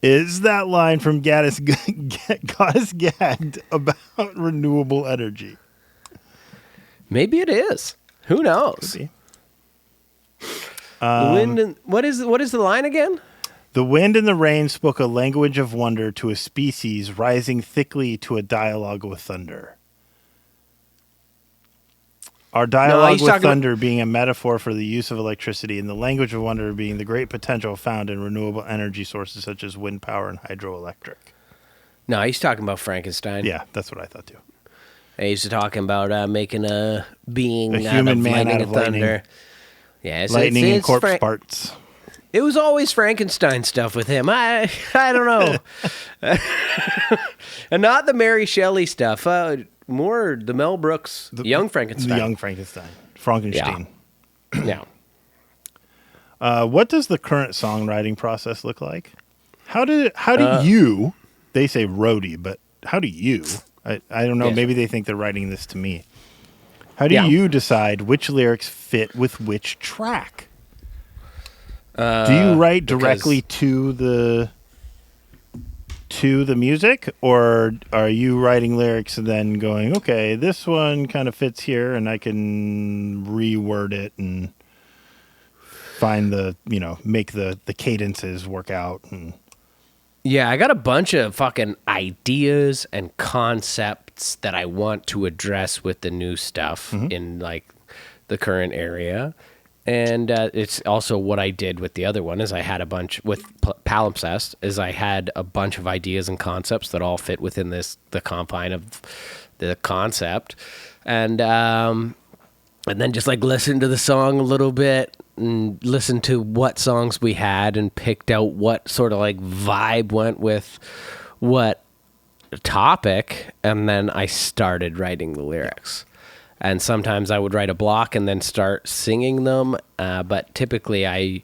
is that line from Goddess Gagged about renewable energy? Maybe it is. Who knows? Could be. The wind and, what is the line again? The wind and the rain spoke a language of wonder to a species rising thickly to a dialogue with thunder. Our dialogue with thunder being a metaphor for the use of electricity, and the language of wonder being the great potential found in renewable energy sources such as wind power and hydroelectric. No, he's talking about Frankenstein. Yeah, that's what I thought too. He's talking about making a being, a human man out of thunder. Lightning. Yeah, lightning and corpse parts. It was always Frankenstein stuff with him. I don't know. And not the Mary Shelley stuff. More the Mel Brooks, Young Frankenstein. The Young Frankenstein. Frankenstein. Yeah. What does the current songwriting process look like? How do you, they say roadie, but how do you, I don't know, maybe they think they're writing this to me. How do you decide which lyrics fit with which track? Do you write directly to the music, or are you writing lyrics and then going, okay, this one kind of fits here and I can reword it and find make the cadences work out? Yeah, I got a bunch of fucking ideas and concepts that I want to address with the new stuff in like the current area. And it's also what I did with the other one is I had a bunch with Palimpsest is I had a bunch of ideas and concepts that all fit within the confine of the concept. And then just like listen to the song a little bit and listen to what songs we had and picked out what sort of like vibe went with what topic. And then I started writing the lyrics. And sometimes I would write a block and then start singing them. But typically I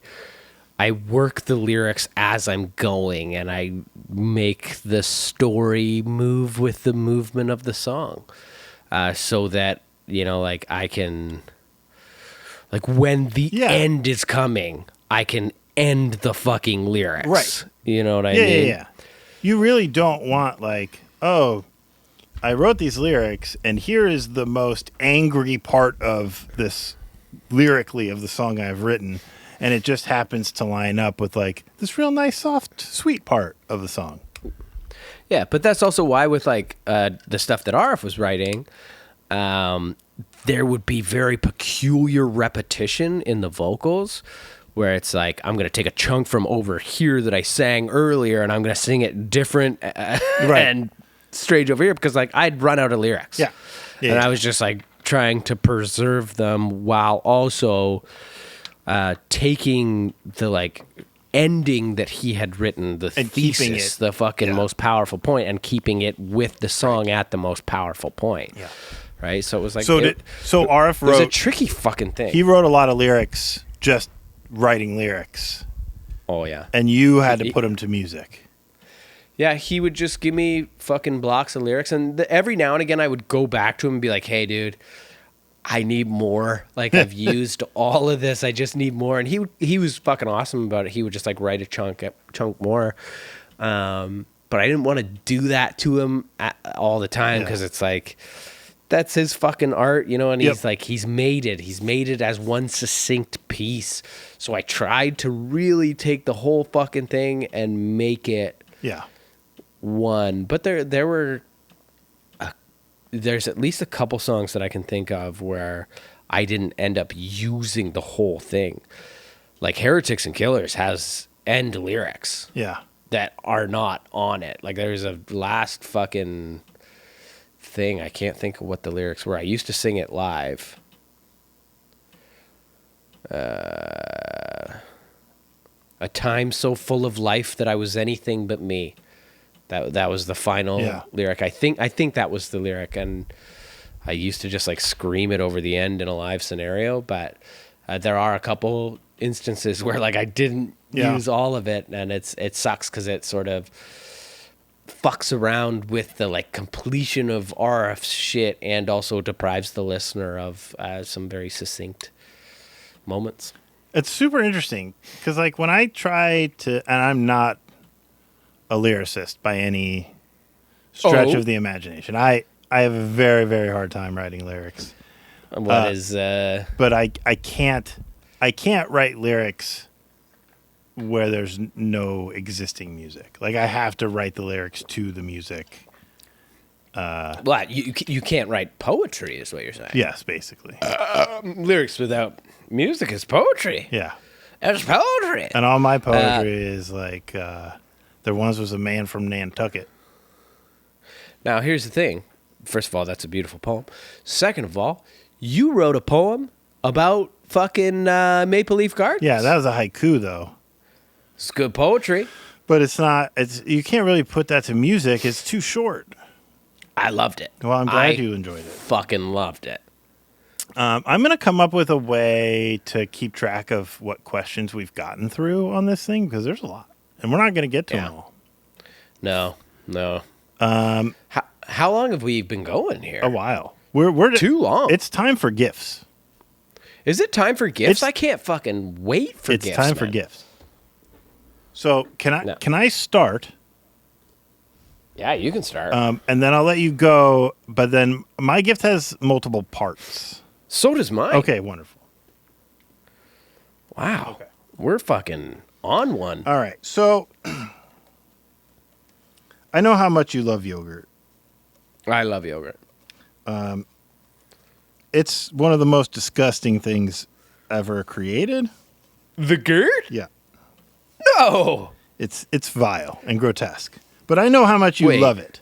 work the lyrics as I'm going and I make the story move with the movement of the song. So that, like I can, like when the end is coming, I can end the fucking lyrics. Right. You know what I mean? Yeah. You really don't want like, oh, I wrote these lyrics, and here is the most angry part of this lyrically of the song I've written, and it just happens to line up with like this real nice, soft, sweet part of the song. Yeah, but that's also why with like the stuff that RF was writing, there would be very peculiar repetition in the vocals, where it's like I'm gonna take a chunk from over here that I sang earlier, and I'm gonna sing it different, and strange over here because like I'd run out of lyrics. And I was just like trying to preserve them while also taking the like ending that he had written, the and thesis, the fucking most powerful point, and keeping it with the song at the most powerful point. Right. So it was like RF wrote, it was a tricky fucking thing. He wrote a lot of lyrics just writing lyrics. Oh yeah. And you had to put them to music. Yeah, he would just give me fucking blocks of lyrics, and every now and again I would go back to him and be like, hey, dude, I need more. Like, I've used all of this. I just need more. And he was fucking awesome about it. He would just, like, write a chunk more. But I didn't want to do that to him all the time because it's like, that's his fucking art, and he's like, he's made it. He's made it as one succinct piece. So I tried to really take the whole fucking thing and make it one, but there's at least a couple songs that I can think of where I didn't end up using the whole thing. Like Heretics and Killers has end lyrics that are not on it. Like there's a last fucking thing, I can't think of what the lyrics were. I used to sing it live. A time so full of life that I was anything but me. That was the final lyric. I think that was the lyric, and I used to just like scream it over the end in a live scenario. But there are a couple instances where like I didn't use all of it, and it sucks because it sort of fucks around with the like completion of RF shit and also deprives the listener of some very succinct moments. It's super interesting because, like, when I try to, and I'm not a lyricist by any stretch of the imagination. I have a very, very hard time writing lyrics. But I can't write lyrics where there's no existing music. Like, I have to write the lyrics to the music. What you can't write poetry is what you're saying? Yes, basically. Lyrics without music is poetry. Yeah. It's poetry. And all my poetry is like, there once was a man from Nantucket. Now, here's the thing. First of all, that's a beautiful poem. Second of all, you wrote a poem about fucking Maple Leaf Gardens. Yeah, that was a haiku, though. It's good poetry. But it's not. You can't really put that to music. It's too short. I loved it. Well, I'm glad you enjoyed it. Fucking loved it. I'm going to come up with a way to keep track of what questions we've gotten through on this thing, because there's a lot. And we're not going to get to them all. No. How long have we been going here? A while. We're too long. It's time for gifts. Is it time for gifts? I can't fucking wait for gifts. It's time for gifts. So can I start? Yeah, you can start. And then I'll let you go. But then my gift has multiple parts. So does mine. Okay, wonderful. Wow. Okay. We're fucking on one. All right. So I know how much you love yogurt. I love yogurt. It's one of the most disgusting things ever created. The gurt? Yeah. No. It's vile and grotesque. But I know how much you love it.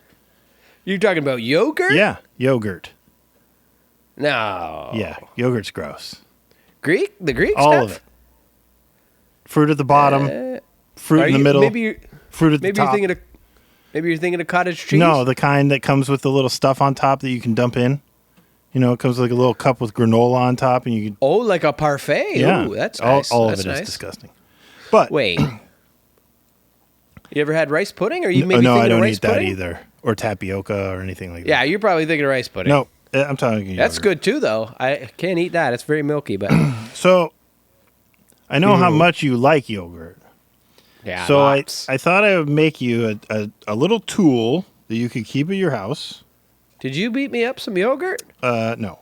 You're talking about yogurt? Yeah, yogurt. No. Yeah, yogurt's gross. The Greek All stuff? of it. Fruit at the bottom, fruit in the middle, fruit at the top. Maybe you're thinking of cottage cheese? No, the kind that comes with the little stuff on top that you can dump in. You know, it comes with like a little cup with granola on top, and you can. Oh, like a parfait. Yeah, ooh, that's nice. All that's of it nice. is disgusting. But wait, you ever had rice pudding? Or you maybe no, thinking I don't of rice eat that pudding? either, or tapioca or anything like that. Yeah, you're probably thinking of rice pudding. No, I'm telling you, that's good too, though. I can't eat that; it's very milky. But so I know how much you like yogurt. Yeah. So lots. I thought I would make you a little tool that you could keep at your house. Did you beat me up some yogurt? No.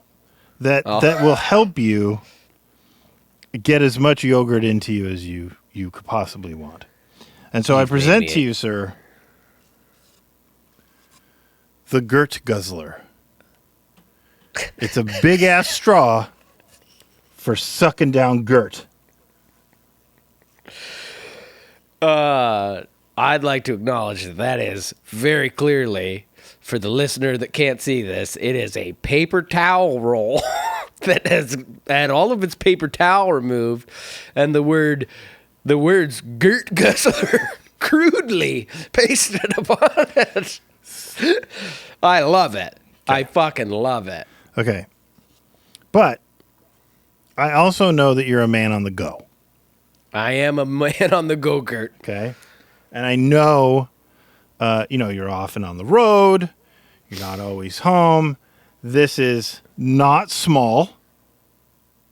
That will help you get as much yogurt into you as you could possibly want. And so I present to you, sir, the Gurt Guzzler. It's a big-ass straw for sucking down Gurt. I'd like to acknowledge that is very clearly, for the listener that can't see this, it is a paper towel roll that has had all of its paper towel removed, and the words Gurt Guzzler crudely pasted upon it. I love it. Okay. I fucking love it. Okay. But I also know that you're a man on the go. I am a man on the go, Gurt. Okay. And I know, you're often on the road. You're not always home. This is not small.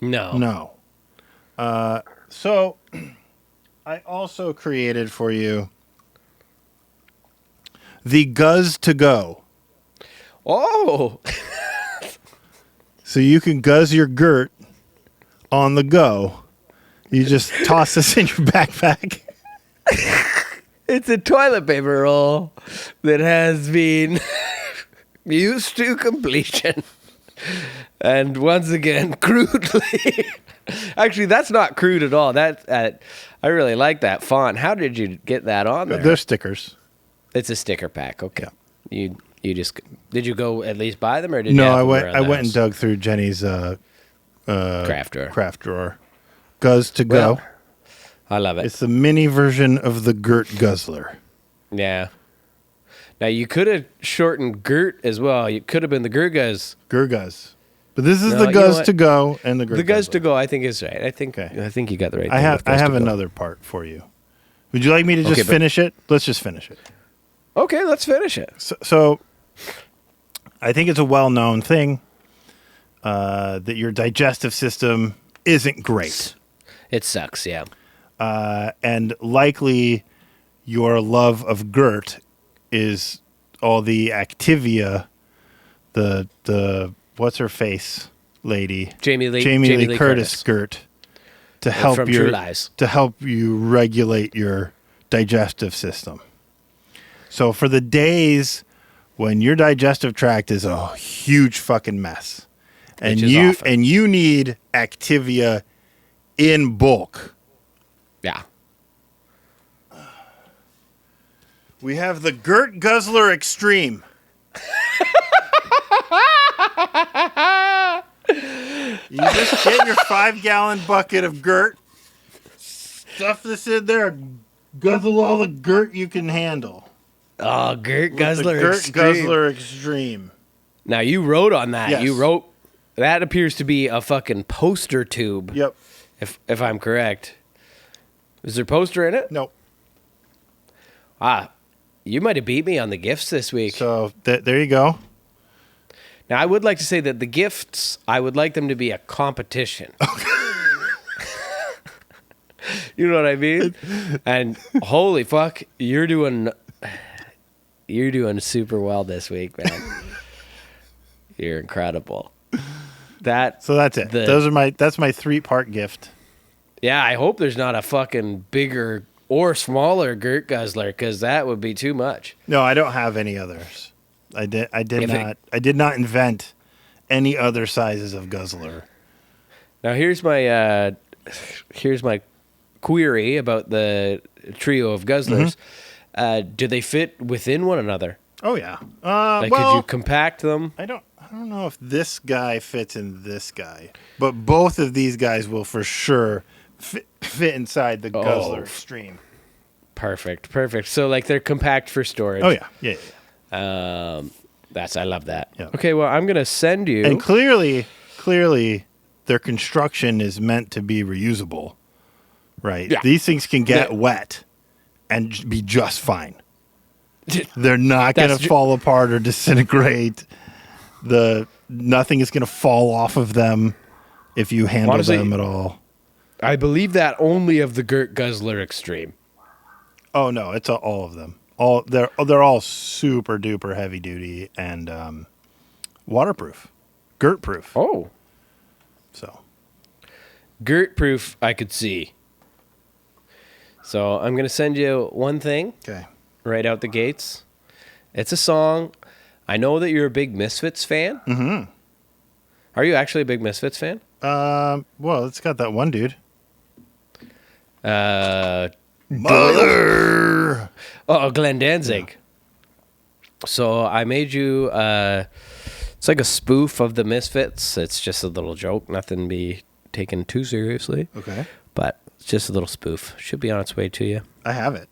No. So I also created for you the Guzz to Go. Oh. So you can guzz your Gurt on the go. You just toss this in your backpack. It's a toilet paper roll that has been used to completion. And once again, crudely. Actually, that's not crude at all. I really like that font. How did you get that on there? They're stickers. It's a sticker pack. Okay. Yeah. You just did you go at least buy them or did no? you have I them went. around I the went and house? dug through Jenny's craft drawer. Guzz to Go. Well, I love it. It's the mini version of the Gurt Guzzler. Yeah. Now you could have shortened Gurt as well. You could have been the Gurguz. Gurguz. But this is the Guzz to Go and the Gurt The Guzz Guzzler. to Go, I think is right. I think you got the right thing. I have another part for you. Would you like me to just finish it? Let's just finish it. Okay, let's finish it. So I think it's a well-known thing that your digestive system isn't great. It sucks, yeah. And likely your love of Gert is all the Activia, the what's her face lady, Jamie Lee Curtis Gert, to help from True Lies. to help you regulate your digestive system. So for the days when your digestive tract is a huge fucking mess, and you need Activia in bulk. Yeah. We have the Gert Guzzler Extreme. You just get your 5-gallon bucket of Gert, stuff this in there, guzzle all the Gert you can handle. Oh, Gert Guzzler Gert Guzzler Extreme. Now, you wrote on that. Yes. You wrote, that appears to be a fucking poster tube. Yep. If I'm correct. Is there a poster in it? Nope. You might have beat me on the gifts this week. So there you go. Now, I would like to say that the gifts, I would like them to be a competition. You know what I mean? And holy fuck, you're doing super well this week, man. You're incredible. So that's it. That's my 3-part gift. Yeah, I hope there's not a fucking bigger or smaller Gert Guzzler, because that would be too much. No, I don't have any others. I did not invent any other sizes of guzzler. Now here's my query about the trio of guzzlers. Mm-hmm. Do they fit within one another? Oh yeah. Could you compact them? I don't know if this guy fits in this guy, but both of these guys will for sure fit inside the Guzzler Extreme. Perfect. So like they're compact for storage. Oh yeah. I love that. Yeah. Okay, well I'm gonna send you. And clearly, their construction is meant to be reusable, right? Yeah. These things can get wet and be just fine. They're not going to fall apart or disintegrate. Nothing is going to fall off of them if you handle them at all. I believe that only of the Gert Guzzler Extreme. Oh no, it's all of them. They're all super duper heavy duty and waterproof, Gert proof. Oh, so Gert proof, I could see. So I'm gonna send you one thing. Okay. Right out the gates. It's a song. I know that you're a big Misfits fan. Mm-hmm. Are you actually a big Misfits fan? Well, it's got that one dude. Mother. Oh, Glenn Danzig. Yeah. So I made you. It's like a spoof of the Misfits. It's just a little joke, nothing to be taken too seriously. Okay. But it's just a little spoof. Should be on its way to you. I have it.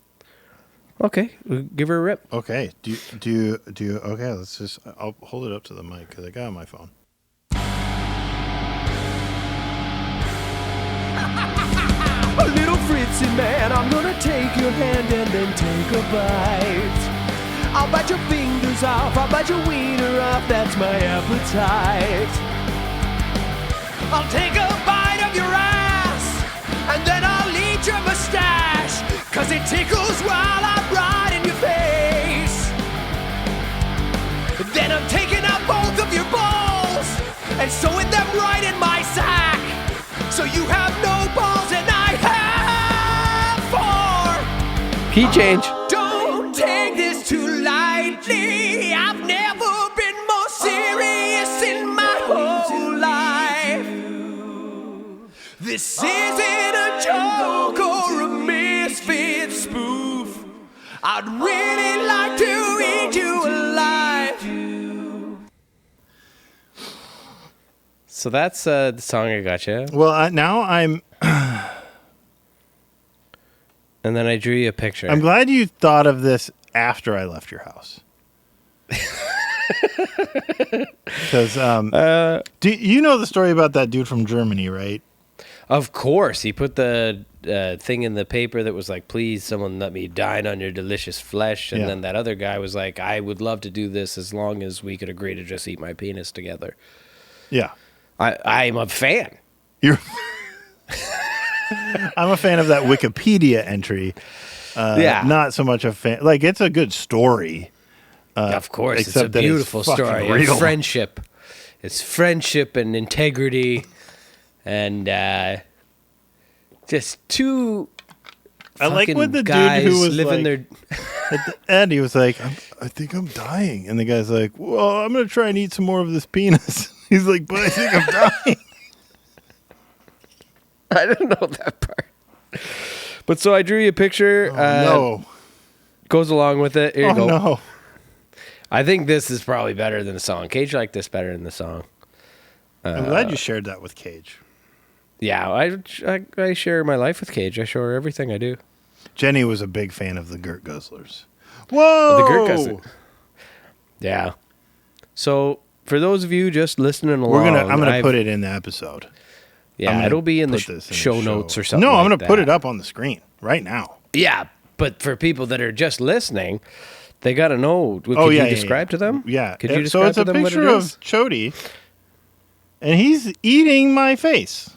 Okay, give her a rip. Okay. Do you? Okay, let's just. I'll hold it up to the mic because I got it on my phone. A little Fritzy man, I'm gonna take your hand and then take a bite. I'll bite your fingers off, I'll bite your wiener off, that's my appetite. I'll take a bite of your ass, and then I'll eat your mustache, 'cause it tickles while I'm right in your face. Then I'm taking out both of your balls, and sewing them right in my sack, so you have no balls and I have four. Key change. Don't take this too lightly. I've never been more serious in my whole life. This isn't a joke or a misfit spoof. I'd really like to eat you alive. So that's the song I got you. Well, now I'm. And then I drew you a picture. I'm glad you thought of this after I left your house. Because do you know the story about that dude from Germany, right? Of course, he put the thing in the paper that was like, please, someone let me dine on your delicious flesh. And then that other guy was like, I would love to do this as long as we could agree to just eat my penis together. Yeah. I'm a fan. You're I'm a fan of that Wikipedia entry. Not so much a fan. Like, it's a good story. Of course, it's a beautiful story. Real. It's friendship. It's friendship and integrity. And just two I like when the guys dude who was living like, their... at the end, he was like, I think I'm dying. And the guy's like, well, I'm going to try and eat some more of this penis. He's like, but I think I'm dying. I don't know that part. But so I drew you a picture. No. Goes along with it. Here you go. No. I think this is probably better than the song. Cage liked this better than the song. I'm glad you shared that with Cage. Yeah, I share my life with Cage. I show her everything I do. Jenny was a big fan of the Gert Guzzlers. Whoa! The Gert Guzzlers. Yeah. So for those of you just listening along, I'm gonna put it in the episode. Yeah, it'll be in the show notes or something. No, I'm like gonna put it up on the screen right now. Yeah, but for people that are just listening, they got to know. Could you describe to them? Yeah. Could you describe to them what it is? So it's a picture of Chody, and he's eating my face.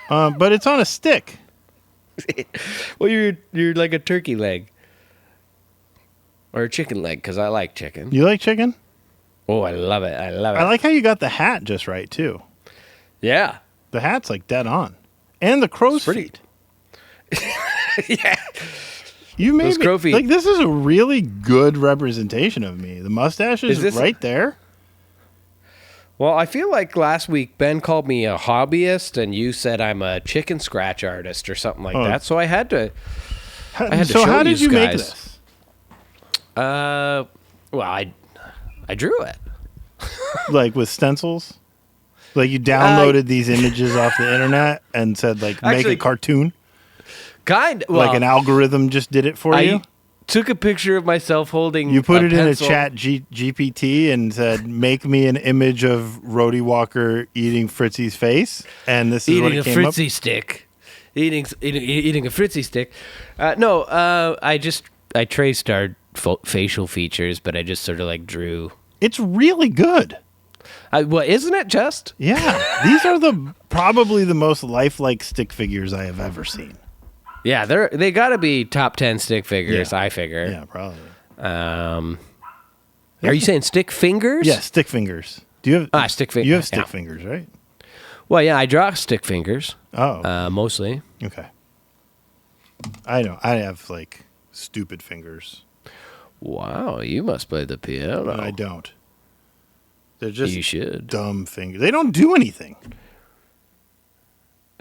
But it's on a stick. Well, you're like a turkey leg. Or a chicken leg, because I like chicken. You like chicken? Oh, I love it. I love it. I like how you got the hat just right, too. Yeah. The hat's like dead on. And the crow's feet. Yeah. You made Those crow feet. Like, this is a really good representation of me. The mustache is right there. Well, I feel like last week Ben called me a hobbyist, and you said I'm a chicken scratch artist or something like that. So I had to. So how did you make this? Well, I drew it. Like with stencils? Like you downloaded these images off the internet and said, like, make a cartoon? Like an algorithm just did it for you? Took a picture of myself holding. You put it pencil. In a chat GPT and said, make me an image of Rhodey Walker eating Fritzy's face. And this is what it came up. Eating a Fritzy stick. Eating a Fritzy stick. I traced our facial features, but I just sort of like drew. It's really good. Well, isn't it just? Yeah. These are probably the most lifelike stick figures I have ever seen. Yeah, they got to be top 10 stick figures, I figure. Yeah, probably. Are you saying stick fingers? Yeah, stick fingers. Do you have stick fingers? You have stick fingers, right? Well, yeah, I draw stick fingers. Oh. Mostly. Okay. I know. I have like stupid fingers. Wow, you must play the piano. No, I don't. They're just you should. Dumb fingers. They don't do anything.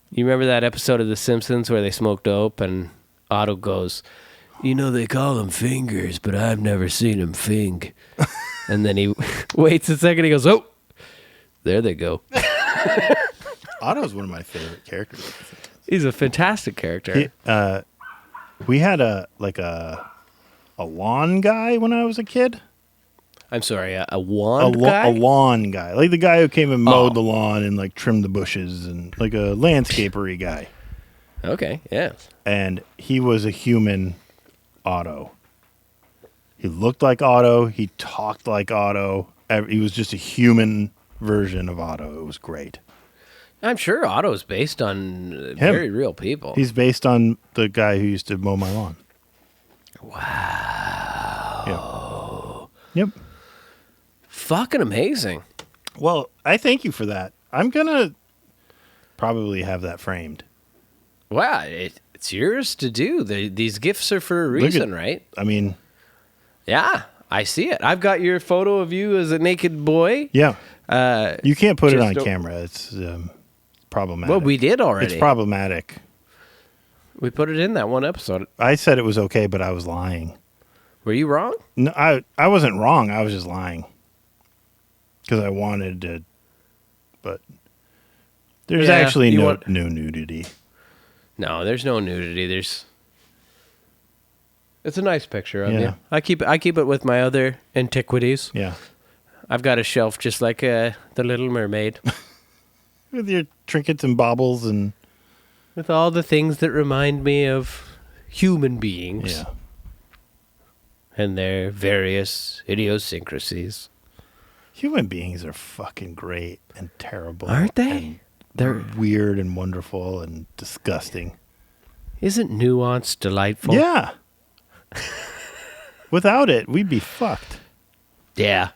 You remember that episode of The Simpsons where they smoke dope and Otto goes, they call them fingers, but I've never seen them fing. And then he waits a second, he goes, oh, there they go. Otto's one of my favorite characters. He's a fantastic character. We had a lawn guy when I was a kid. I'm sorry, a wand guy? A lawn guy. Like the guy who came and mowed the lawn and like trimmed the bushes and like a landscapery guy. Okay, yeah. And he was a human Otto. He looked like Otto. He talked like Otto. He was just a human version of Otto. It was great. I'm sure Otto's based on very real people. He's based on the guy who used to mow my lawn. Wow. Yep. Fucking amazing. Well, I thank you for that. I'm going to probably have that framed. Wow, it's yours to do. These gifts are for a reason, right? I mean... Yeah, I see it. I've got your photo of you as a naked boy. Yeah. You can't put it on camera. It's problematic. Well, we did already. It's problematic. We put it in that one episode. I said it was okay, but I was lying. Were you wrong? No, I wasn't wrong. I was just lying. Because I wanted to, but there's actually no nudity. No, there's no nudity. It's a nice picture of you. I keep it with my other antiquities. Yeah. I've got a shelf just like the Little Mermaid. With your trinkets and baubles and... with all the things that remind me of human beings Yeah. and their various idiosyncrasies. Human beings are fucking great and terrible. Aren't they? And They're weird and wonderful and disgusting. Isn't nuance delightful? Yeah. Without it, we'd be fucked. Yeah.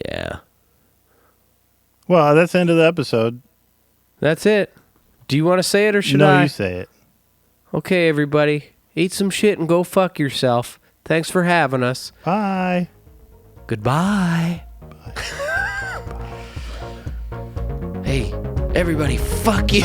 Yeah. Well, that's the end of the episode. That's it. Do you want to say it or should No, I? you say it. Okay, everybody. Eat some shit and go fuck yourself. Thanks for having us. Bye. Goodbye. Hey, everybody, fuck you.